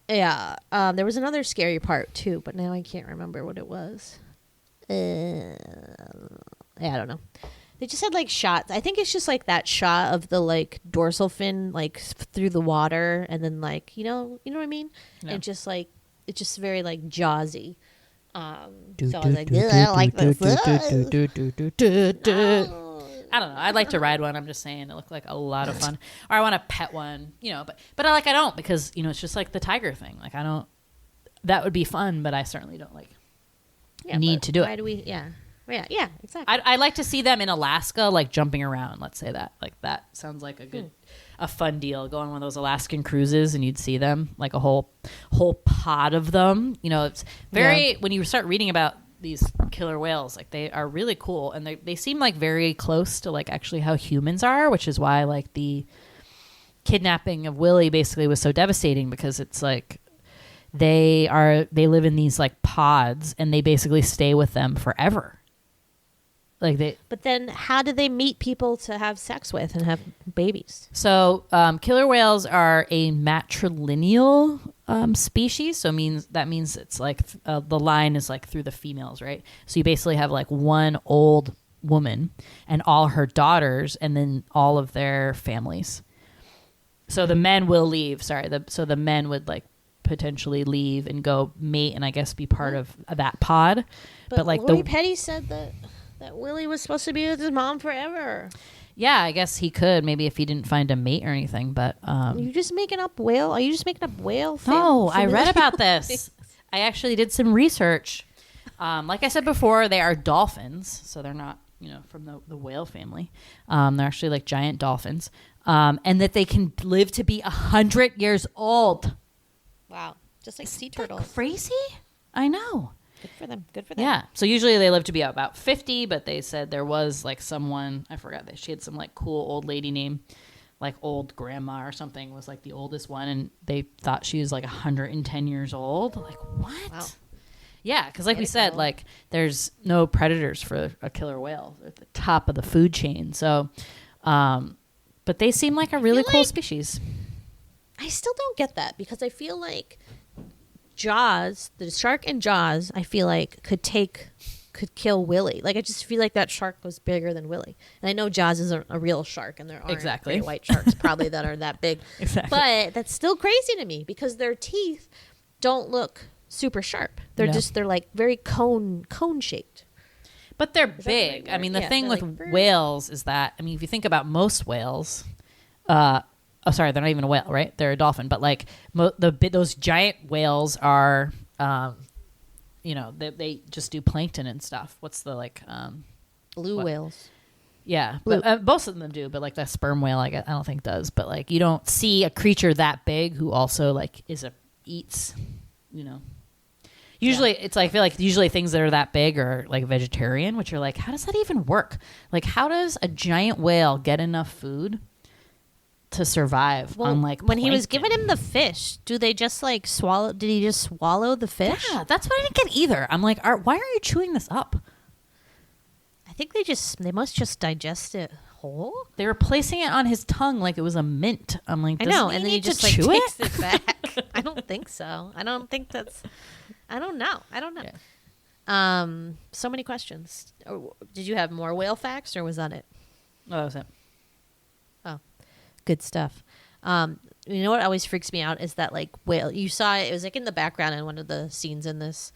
Yeah. There was another scary part too, but now I can't remember what it was. I don't know. They just had like shots. I think it's just like that shot of the like dorsal fin like through the water, and then like you know what I mean. No. And just like it's just very like Jaws-y. So I was like, I don't like this. I don't know. I'd like to ride one. I'm just saying it looked like a lot of fun. Or I want to pet one, but I don't, because it's just like the tiger thing. Like I don't. That would be fun, but I certainly don't like. Need to do it. Why do we? Yeah, exactly. I'd like to see them in Alaska, like jumping around. Let's say that. Like that sounds like a fun deal. Go on one of those Alaskan cruises, and you'd see them, like a whole pod of them. It's very when you start reading about these killer whales, like they are really cool, and they seem like very close to like actually how humans are, which is why like the kidnapping of Willy basically was so devastating, because it's like. They live in these like pods, and they basically stay with them forever. But then how do they meet people to have sex with and have babies? So killer whales are a matrilineal species. So that means it's like the line is like through the females, right? So you basically have like one old woman and all her daughters, and then all of their families. So the men will leave. So the men would like potentially leave and go mate and I guess be part of that pod. But like Lori Petty said that Willy was supposed to be with his mom forever. Yeah, I guess he could, maybe if he didn't find a mate or anything, but you just making up whale? Are you just making up whale? No, I read about this. I actually did some research. Like I said before, they are dolphins, so they're not, from the whale family. They're actually like giant dolphins, and that they can live to be 100 years old. Wow. Just like sea turtles. Crazy? I know. Good for them. Yeah. So usually they live to be about 50, but they said there was like someone, I forgot that she had some like cool old lady name, like old grandma or something was like the oldest one. And they thought she was like 110 years old. Like what? Wow. Yeah. Cause like we said, like there's no predators for a killer whale. They're at the top of the food chain. So, but they seem like a really cool species. I still don't get that, because I feel like Jaws, the shark in Jaws, I feel like could kill Willy. Like I just feel like that shark was bigger than Willy. And I know Jaws isn't a real shark, and there aren't great white sharks probably that are that big. Exactly. But that's still crazy to me, because their teeth don't look super sharp. They're they're like very cone shaped. But they're big. I mean, the thing with whales is that, I mean, if you think about most whales, oh, sorry, they're not even a whale, right? They're a dolphin. But like those giant whales are, they just do plankton and stuff. What's the like Blue whales. Yeah, but most of them do. But like that sperm whale, I don't think does. But like you don't see a creature that big who also like eats. Usually it's like I feel like usually things that are that big are like vegetarian, which are like, how does that even work? Like, how does a giant whale get enough food to survive on like when he was plankton? giving him the fish, do they just like swallow? Did he just swallow the fish? Yeah, that's what I didn't get either. I'm like, why are you chewing this up? I think they must just digest it whole. They were placing it on his tongue like it was a mint. I'm like, I know, and and then he just like takes it back. I don't think so. I don't think that's. I don't know. Yeah. So many questions. Did you have more whale facts, or was that it? Oh, that was it. Oh, good stuff. You know what always freaks me out is that like whale. You saw it. It was like in the background in one of the scenes in this,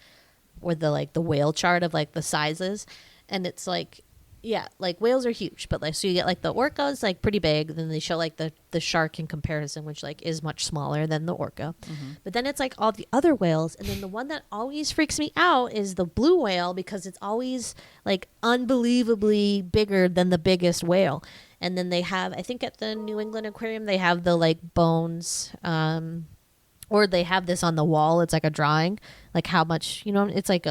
where the whale chart of like the sizes, and it's like. Yeah, like whales are huge, but like so you get like the orca is like pretty big. Then they show like the shark in comparison, which like is much smaller than the orca. Mm-hmm. But then it's like all the other whales, and then the one that always freaks me out is the blue whale because it's always like unbelievably bigger than the biggest whale. And then they have, I think at the New England Aquarium they have the like bones, or they have this on the wall. It's like a drawing, like how much it's like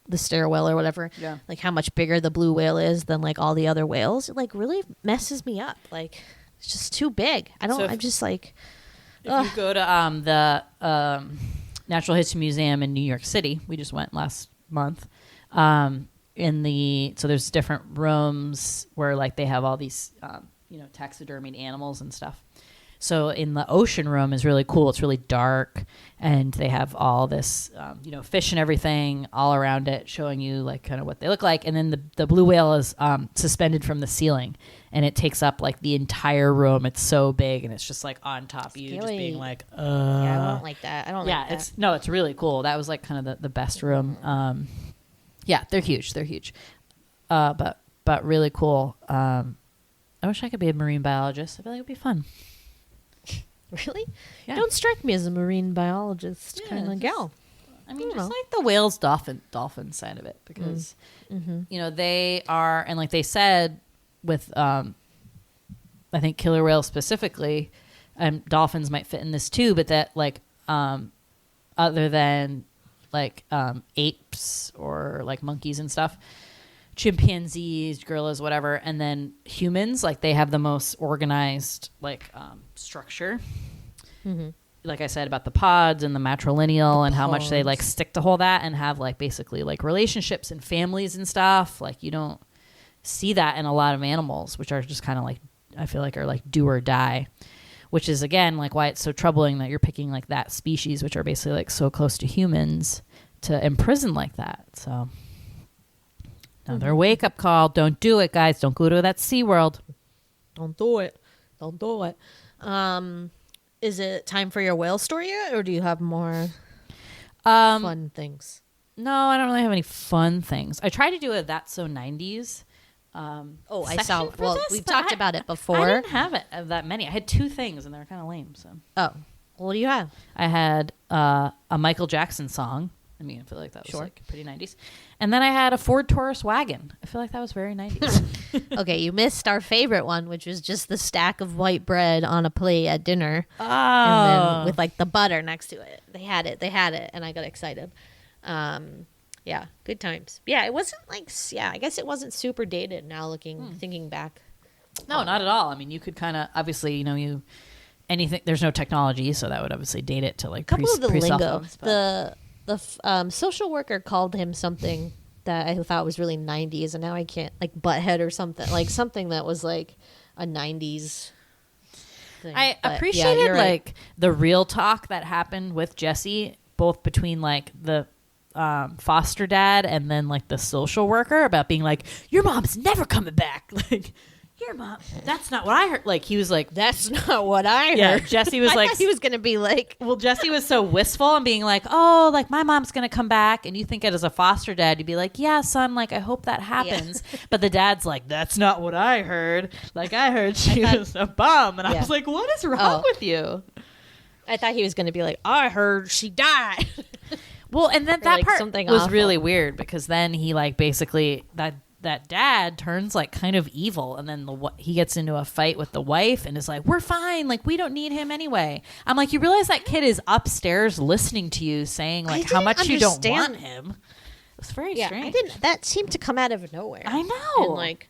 the stairwell or whatever, like how much bigger the blue whale is than like all the other whales. It like really messes me up. Like it's just too big. I'm just like, if you go to the Natural History Museum in New York City, we just went last month. So there's different rooms where like they have all these taxidermied animals and stuff. So in the ocean room is really cool. It's really dark, and they have all this, fish and everything all around it, showing you like kind of what they look like. And then the blue whale is suspended from the ceiling, and it takes up like the entire room. It's so big, and it's just like on top of you, just being like, Yeah, I don't like that. I don't like that. It's really cool. That was like kind of the best room. Yeah, they're huge. They're huge, but really cool. I wish I could be a marine biologist. I feel like it'd be fun. Really? Yeah. Don't strike me as a marine biologist kind of gal. I mean, just like the whales, dolphin side of it, because they are, and like they said with I think killer whales specifically, dolphins might fit in this too, but that like other than like apes or like monkeys and stuff, chimpanzees, gorillas, whatever, and then humans, like they have the most organized like structure. Mm-hmm. Like I said about the pods and the matrilineal and how much they like stick to hold that and have like basically like relationships and families and stuff. Like you don't see that in a lot of animals, which are just kind of like, I feel like are like do or die, which is again like why it's so troubling that you're picking like that species, which are basically like so close to humans, to imprison like that. So another wake up call. Don't do it, guys. Don't go to that SeaWorld. Don't do it. Don't do it. Is it time for your whale story yet, or do you have more fun things? No, I don't really have any fun things. I tried to do a That's So 90s. I saw. Well, we've talked about it before. I didn't have it of that many. I had 2 things, and they were kind of lame. So. Oh, what do you have? I had a Michael Jackson song. I mean, I feel like that was like pretty 90s. And then I had a Ford Taurus wagon. I feel like that was very 90s. Okay, you missed our favorite one, which was just the stack of white bread on a plate at dinner. Oh. And then with like the butter next to it. They had it, and I got excited. Yeah, good times. Yeah, it wasn't like, I guess it wasn't super dated now thinking back. No, not at all. I mean, you could kind of, obviously, anything, there's no technology, so that would obviously date it to like a couple of the lingo. Phones, The social worker called him something that I thought was really 90s, and now I can't, like butthead or something, like something that was like a 90s thing. I appreciated like the real talk that happened with Jesse, both between like the foster dad and then like the social worker, about being like, your mom's never coming back. Like, here, Mom, that's not what I heard. Like, he was like, That's not what I heard. yeah, Jesse was I like, thought he was going to be like, well, Jesse was so wistful and being like, oh, like my mom's going to come back. And you think it as a foster dad, you'd be like, yeah, son, like I hope that happens. But the dad's like, that's not what I heard. Like I heard she was a bum. And I was like, what is wrong with you? I thought he was going to be like, I heard she died. Well, and then that like part something was awful. really weird because then he like basically that dad turns like kind of evil, and then he gets into a fight with the wife and is like, we're fine, like we don't need him anyway. I'm like, you realize that kid is upstairs listening to you saying like how much you don't want him. It was very strange. That seemed to come out of nowhere. I know. And like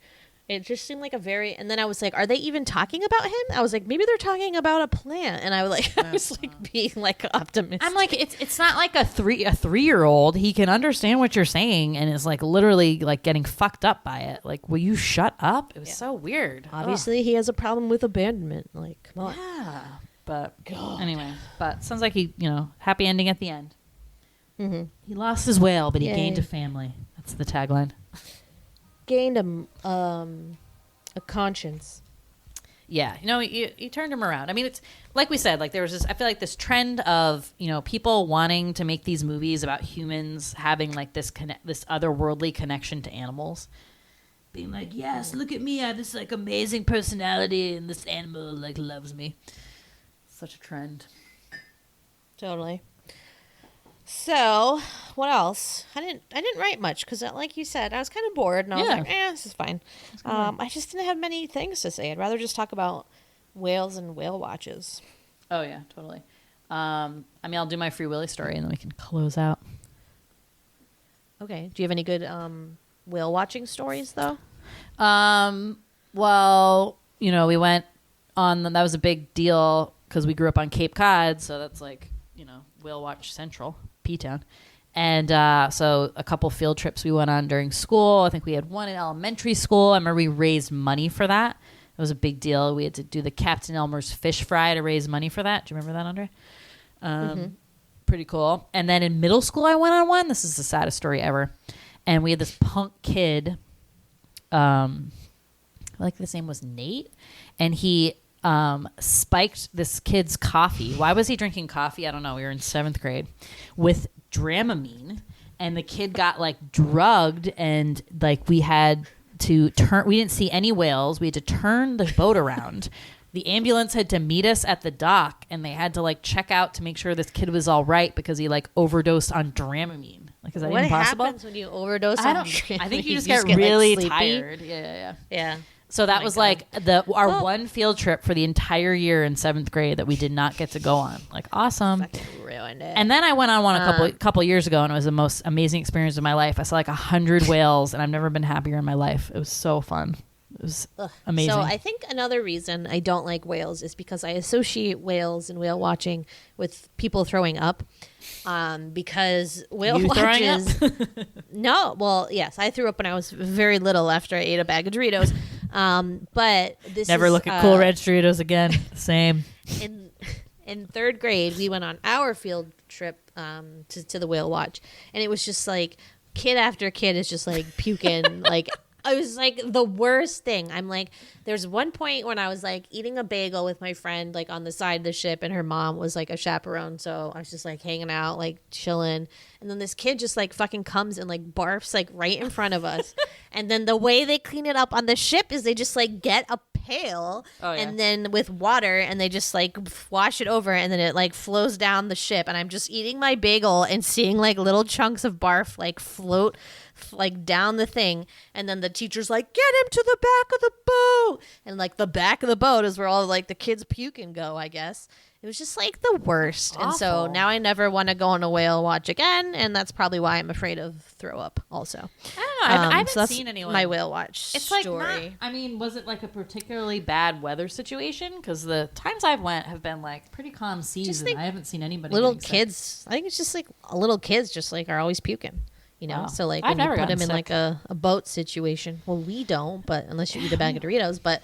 it just seemed like a very, and then I was like, are they even talking about him? I was like, maybe they're talking about a plant. And I was like, I was like being like optimistic. I'm like, it's not like a 3-year-old. He can understand what you're saying and is like literally like getting fucked up by it. Like, will you shut up? It was so weird. Obviously, he has a problem with abandonment. Like, come on. Yeah. But anyway, but sounds like he, happy ending at the end. Mm-hmm. He lost his whale, but he Yay. gained a family. That's the tagline. Gained a conscience. Yeah, you turned him around. I mean, it's like we said, like there was this, I feel like this trend of, people wanting to make these movies about humans having like this otherworldly connection to animals. Being like, yes, look at me, I have this like amazing personality and this animal like loves me. Such a trend. Totally. So, what else? I didn't write much because, like you said, I was kind of bored, and I was like, this is fine. I just didn't have many things to say. I'd rather just talk about whales and whale watches. Oh, yeah, totally. I mean, I'll do my Free Willy story, and then we can close out. Okay. Do you have any good whale watching stories, though? Well, we went on, that was a big deal because we grew up on Cape Cod, so that's like, Whale Watch Central, P-Town. And so a couple field trips we went on during school. I think we had one in elementary school. I remember we raised money for that. It was a big deal. We had to do the Captain Elmer's fish fry to raise money for that. Do you remember that, Andre? Pretty cool. And then in middle school, I went on one. This is the saddest story ever. And we had this punk kid. Like his name was Nate. And he spiked this kid's coffee. Why was he drinking coffee? I don't know. We were in 7th grade with Dramamine, and the kid got like drugged, and like we had to turn. We didn't see any whales. We had to turn the boat around. The ambulance had to meet us at the dock, and they had to like check out to make sure this kid was all right because he like overdosed on Dramamine. Like, is that even possible? What happens when you overdose I on don't. Dramamine? I think you just get really tired. Yeah. So that was like our one field trip for the entire year in 7th grade that we did not get to go on. Like, awesome. Fucking ruined it. And then I went on one a couple years ago, and it was the most amazing experience of my life. I saw like 100 whales, and I've never been happier in my life. It was so fun. It was amazing. So I think another reason I don't like whales is because I associate whales and whale watching with people throwing up. Because whale watches. No, well, yes, I threw up when I was very little after I ate a bag of Doritos. But this never look at Cool Ranch Doritos again. Same. In 3rd grade, we went on our field trip to the whale watch, and it was just like kid after kid is just like puking like. It was like the worst thing. I'm like, there's one point when I was like eating a bagel with my friend like on the side of the ship, and her mom was like a chaperone, so I was just like hanging out, like chilling, and then this kid just like fucking comes and like barfs like right in front of us. And then the way they clean it up on the ship is they just like get a pail and then with water, and they just like wash it over, and then it like flows down the ship, and I'm just eating my bagel and seeing like little chunks of barf like float like down the thing, and then the teacher's like, get him to the back of the boat, and like the back of the boat is where all like the kids puke and go, I guess. It was just like the worst. Awful. And so now I never want to go on a whale watch again, and that's probably why I'm afraid of throw up also. I don't know. I haven't seen anyone. My whale watch it's story. Like was it like a particularly bad weather situation? Because the times I've went have been like pretty calm seas, and I haven't seen anybody. Little kids. Sick. I think it's just like little kids just like are always puking. So like when you put them in like a boat situation. Well, we don't, but unless you eat a bag of Doritos. But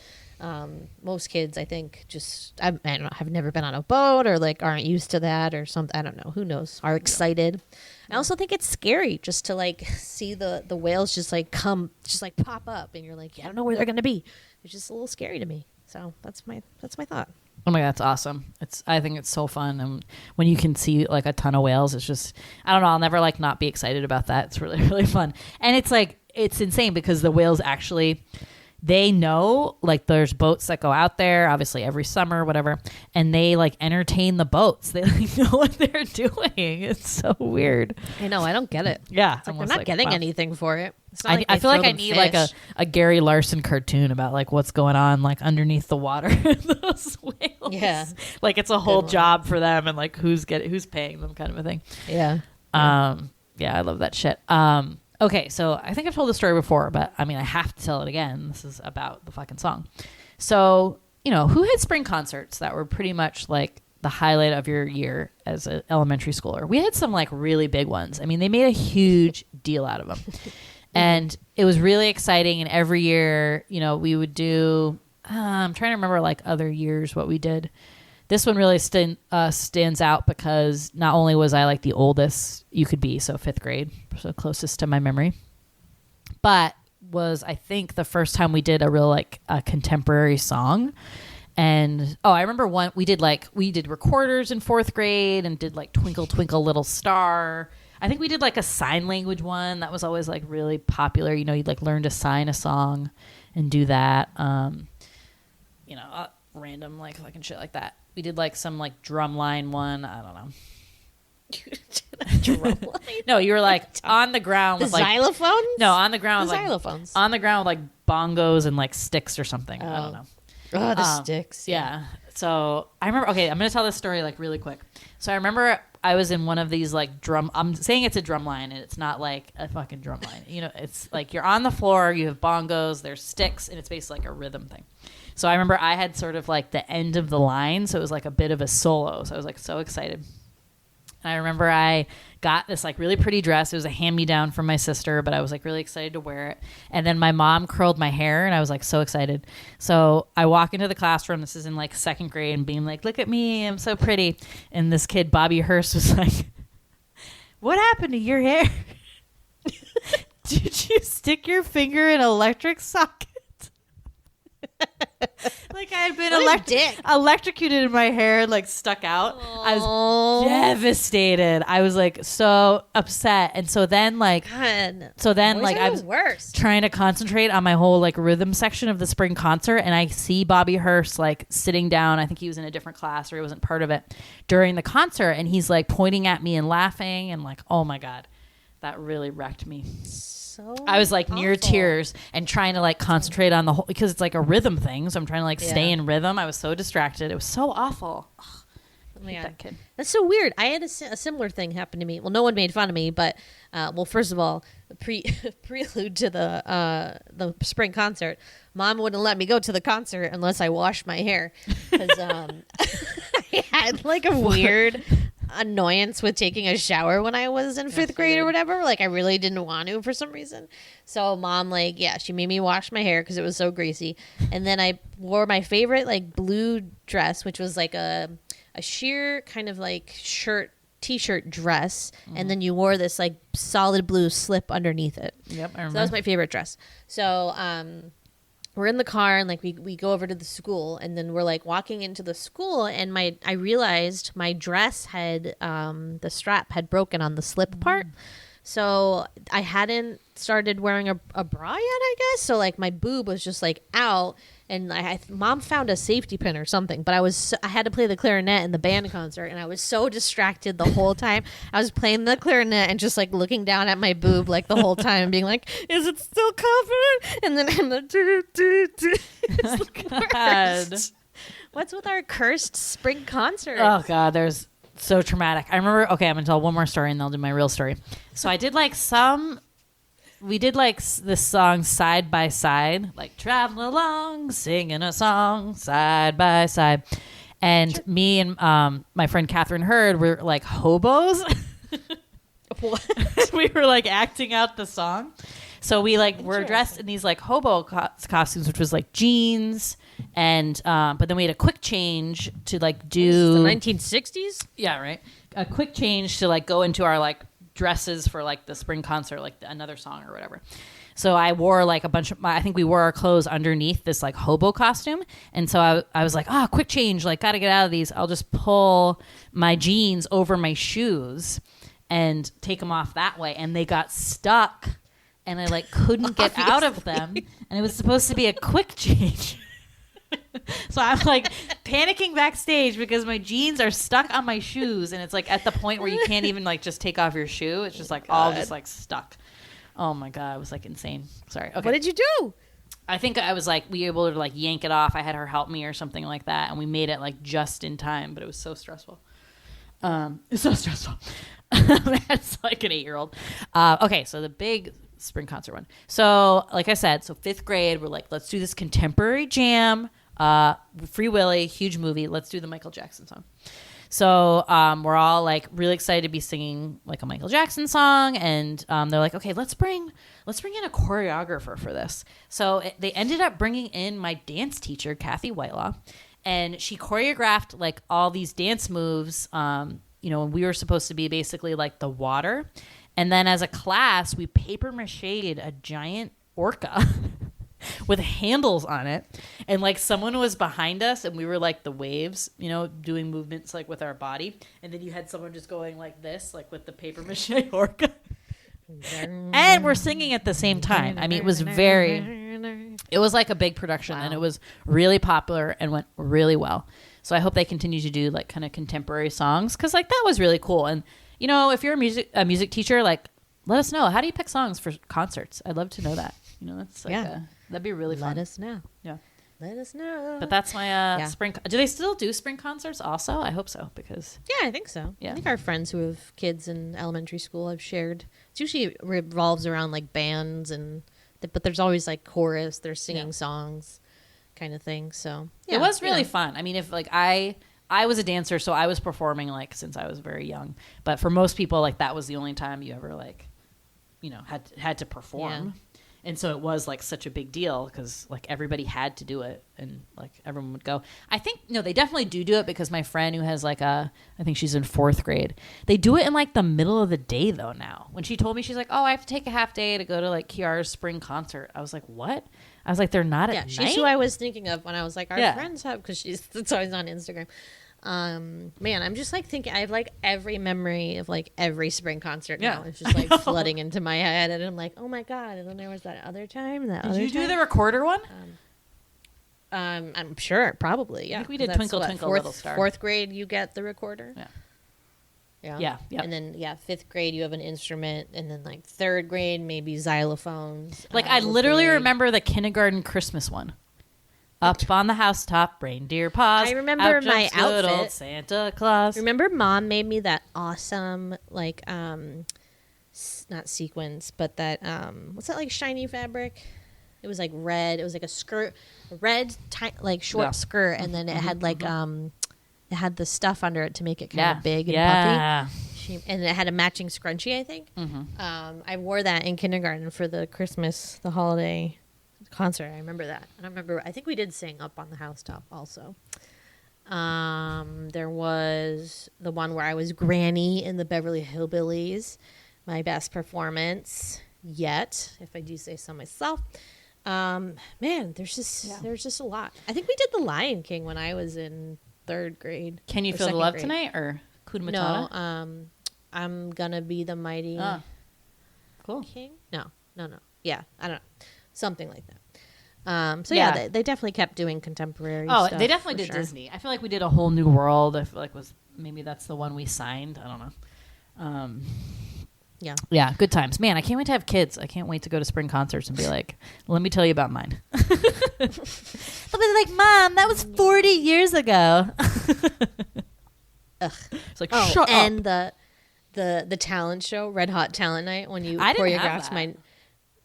most kids, I think, just I don't know, have never been on a boat or like aren't used to that or something. I don't know. Who knows? Are excited. I also think it's scary just to like see the whales just like come, just like pop up, and you're like, I don't know where they're gonna be. it's just a little scary to me. So that's my thought. Oh my God, that's awesome. I think it's so fun. And when you can see like a ton of whales, it's just, I don't know, I'll never like not be excited about that. It's really, really fun. And it's like, it's insane because the whales actually, they know like there's boats that go out there, obviously every summer, whatever. And they like entertain the boats. They like know what they're doing. It's so weird. I know. I don't get it. Yeah. It's like they're not getting wow. anything for it. It's not I like feel they like throw I them need like fish. a Gary Larson cartoon about like what's going on like underneath the water in those whales. Yeah. Like it's a whole one. job for them and like who's paying them kind of a thing. Yeah. Yeah, I love that shit. Okay, so I think I've told the story before, but I mean I have to tell it again. This is about the fucking song. So, who had spring concerts that were pretty much like the highlight of your year as an elementary schooler? We had some like really big ones. I mean, they made a huge deal out of them. And it was really exciting. And every year, we would do, I'm trying to remember like other years what we did. This one really stands out because not only was I like the oldest you could be, so 5th grade, so closest to my memory, but was I think the first time we did a real like a contemporary song. And I remember we did recorders in 4th grade and did like Twinkle Twinkle Little Star. I think we did like a sign language one that was always like really popular. You'd like learn to sign a song and do that. Random like fucking shit like that. We did like some like drumline one. I don't know. Drumline? No, you were like on the ground The with like xylophones? no on the ground The with, like xylophones. on the ground with like bongos and like sticks or something. I don't know. Oh, the sticks. Yeah. So I remember. Okay, I'm gonna tell this story like really quick. So I remember I was in one of these like I'm saying it's a drum line and it's not like a fucking drum line. It's like you're on the floor, you have bongos, there's sticks, and it's basically like a rhythm thing. So I remember I had sort of like the end of the line, so it was like a bit of a solo. So I was like so excited. And I remember I got this like really pretty dress. It was a hand-me-down from my sister, but I was like really excited to wear it. And then my mom curled my hair and I was like so excited. So I walk into the classroom. This is in like 2nd grade and being like, look at me, I'm so pretty. And this kid, Bobby Hurst, was like, what happened to your hair? Did you stick your finger in an electric socket? Like I had been electrocuted in my hair and like stuck out. I was devastated. I was like so upset. And so then like I was worst. trying to concentrate on my whole like rhythm section of the spring concert, and I see Bobby Hurst like sitting down. I think he was in a different class or he wasn't part of it during the concert, and he's like pointing at me and laughing and like, oh my God, that really wrecked me. So I was like near awful. tears and trying to like concentrate on the whole, because it's like a rhythm thing. So I'm trying to like stay in rhythm. I was so distracted. It was so awful. Ugh, Oh my God. that kid. That's so weird. I had a similar thing happen to me. Well, no one made fun of me, but first of all, prelude to the spring concert, Mom wouldn't let me go to the concert unless I washed my hair because I had like a weird annoyance with taking a shower when I was in 5th grade or whatever. Like I really didn't want to for some reason. So Mom she made me wash my hair because it was so greasy. And then I wore my favorite like blue dress, which was like a sheer kind of like t-shirt dress. And then you wore this like solid blue slip underneath it. Yep, I remember. So that was my favorite dress. So we're in the car and like we go over to the school, and then we're like walking into the school, and I realized my dress had the strap had broken on the slip part. So I hadn't started wearing a bra yet, I guess. So like my boob was just like out, and Mom found a safety pin or something. But I had to play the clarinet in the band concert, and I was so distracted the whole time. I was playing the clarinet and just like looking down at my boob like the whole time, and being like, "Is it still confident?" And then I'm like, It's the worst. What's with our cursed spring concert? Oh God, there's so traumatic. I remember. Okay, I'm gonna tell one more story, and then I'll do my real story. So I did like we did like this song Side by Side, like traveling along, singing a song side by side. And me and my friend Catherine Hurd were like hobos. What? We were like acting out the song. So we like were dressed in these like hobo costumes, which was like jeans. And but then we had a quick change to like do the 1960s. Yeah, right. A quick change to like go into our like dresses for like the spring concert, like another song or whatever. So I wore like a bunch of I think we wore our clothes underneath this like hobo costume. And so I was like, quick change, like got to get out of these. I'll just pull my jeans over my shoes and take them off that way. And they got stuck and I like couldn't get out of them. And it was supposed to be a quick change. So I'm like panicking backstage because my jeans are stuck on my shoes. And it's like at the point where you can't even like just take off your shoe. It's just like all just like stuck. Oh my God. It was like insane. Sorry. Okay. What did you do? I think I was like, we were able to like yank it off. I had her help me or something like that. And we made it like just in time, but it was so stressful. It's so stressful. That's like an 8-year-old. Okay. So the big spring concert one. So like I said, so 5th grade, we're like, let's do this contemporary jam. Free Willy, huge movie. Let's do the Michael Jackson song. So we're all like really excited to be singing like a Michael Jackson song, and they're like, okay, let's bring in a choreographer for this. So they ended up bringing in my dance teacher, Kathy Whitelaw, and she choreographed like all these dance moves. And we were supposed to be basically like the water, and then as a class, we paper mache'd a giant orca. With handles on it, and like someone was behind us and we were like the waves, doing movements like with our body, and then you had someone just going like this, like with the paper mache orca, and we're singing at the same time. I mean, it was like a big production. Wow. And it was really popular and went really well. So I hope they continue to do like kind of contemporary songs, because like that was really cool. And if you're a music teacher, like let us know, how do you pick songs for concerts? I'd love to know that. That's like that'd be really fun. Let us know. Yeah. Let us know. But that's my spring. Do they still do spring concerts also? I hope so, because. Yeah, I think so. Yeah. I think our friends who have kids in elementary school have shared. It usually revolves around like bands but there's always like chorus. They're singing songs kind of thing. So it was really fun. I mean, if like I was a dancer, so I was performing like since I was very young. But for most people, like that was the only time you ever like, had to perform. Yeah. And so it was like such a big deal because like everybody had to do it and like everyone would go. I think, they definitely do it, because my friend who has like I think she's in 4th grade. They do it in like the middle of the day though now. When she told me, she's like, I have to take a half day to go to like Kiara's spring concert. I was like, what? I was like, they're not at night? She's who I was thinking of when I was like, our friends have, because it's always on Instagram. Man, I'm just like thinking, I have like every memory of like every spring concert now. It's just like flooding into my head, and I'm like, oh my God. And then there was that other time. Did you do the recorder one? I'm sure, probably, yeah. I think we did Twinkle Twinkle Little Star. 4th grade, you get the recorder. Yeah. And then 5th grade you have an instrument, and then like 3rd grade maybe xylophones. Like I literally remember the kindergarten Christmas one. Up on the housetop, reindeer paws. I remember my outfit. Old Santa Claus. Remember, Mom made me that awesome, like, not sequins, but that what's that, like, shiny fabric? It was like red. It was like a skirt, like short skirt, and then it had like it had the stuff under it to make it kind of big and puffy. And it had a matching scrunchie, I think. I wore that in kindergarten for the holiday concert. I remember that. And I think we did sing Up on the Housetop also. There was the one where I was Granny in the Beverly Hillbillies, my best performance yet, if I do say so myself. Man, there's just a lot. I think we did The Lion King when I was in 3rd grade. Can You Feel the Love Tonight or Hakuna Matata? No, I'm Gonna Be the Mighty Cool. King? No. Yeah, I don't know. Something like that. They definitely kept doing contemporary stuff. They definitely did Disney. I feel like we did A Whole New World. I feel like maybe that's the one we signed. I don't know. Yeah, good times. Man, I can't wait to have kids. I can't wait to go to spring concerts and be like, let me tell you about mine. They'll be like, Mom, that was 40 years ago. Ugh. It's like, shut up. And the talent show, Red Hot Talent Night, when you choreographed my...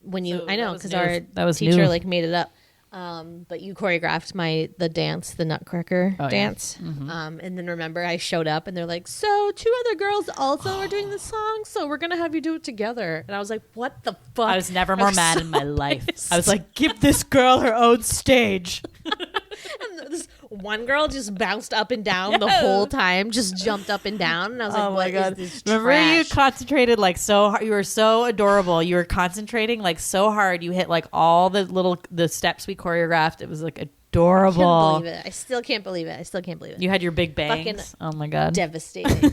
I know, because our teacher like made it up. But you choreographed the dance, the Nutcracker dance. Yeah. Mm-hmm. And then remember, I showed up and they're like, so 2 other girls also are doing this song, so we're going to have you do it together. And I was like, what the fuck? I was never more mad in my life. I was like, give this girl her own stage. And this one girl just bounced up and down the whole time, just jumped up and down, and I was like, "What is this Remember trash?" you concentrated like so hard. You were so adorable. You were concentrating like so hard. You hit like all the steps we choreographed. It was like adorable. I can't believe it. I still can't believe it. You had your big bangs. Fucking Oh my god. Devastating.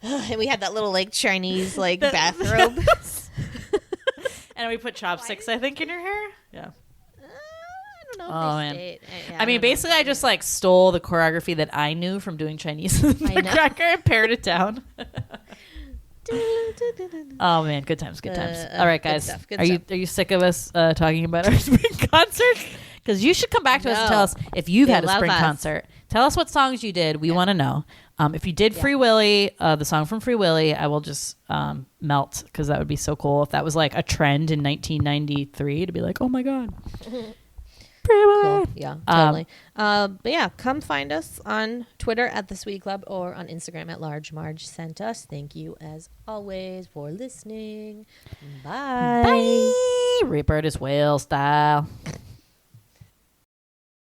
Yeah. And we had that little like Chinese like bathrobe. And we put chopsticks, I think, in your hair. Yeah. I don't know. Oh, If they man. stayed. I mean, basically, I just like stole the choreography that I knew from doing Chinese Nutcracker and pared it down. Oh man, good times. All right, guys, good are stuff. you sick of us talking about our spring concerts? Because you should come back to us and tell us if you've had a love spring us. concert. Tell us what songs you did. We want to know. If you did Free Willy, the song from Free Willy, I will just melt because that would be so cool. If that was like a trend in 1993, to be like, oh my god. Free Willy. Cool. Yeah, totally. But yeah, come find us on Twitter at the Sweety Club or on Instagram at Large Marge Sent Us. Thank you as always for listening. Bye. Bye. Ripper is whale style.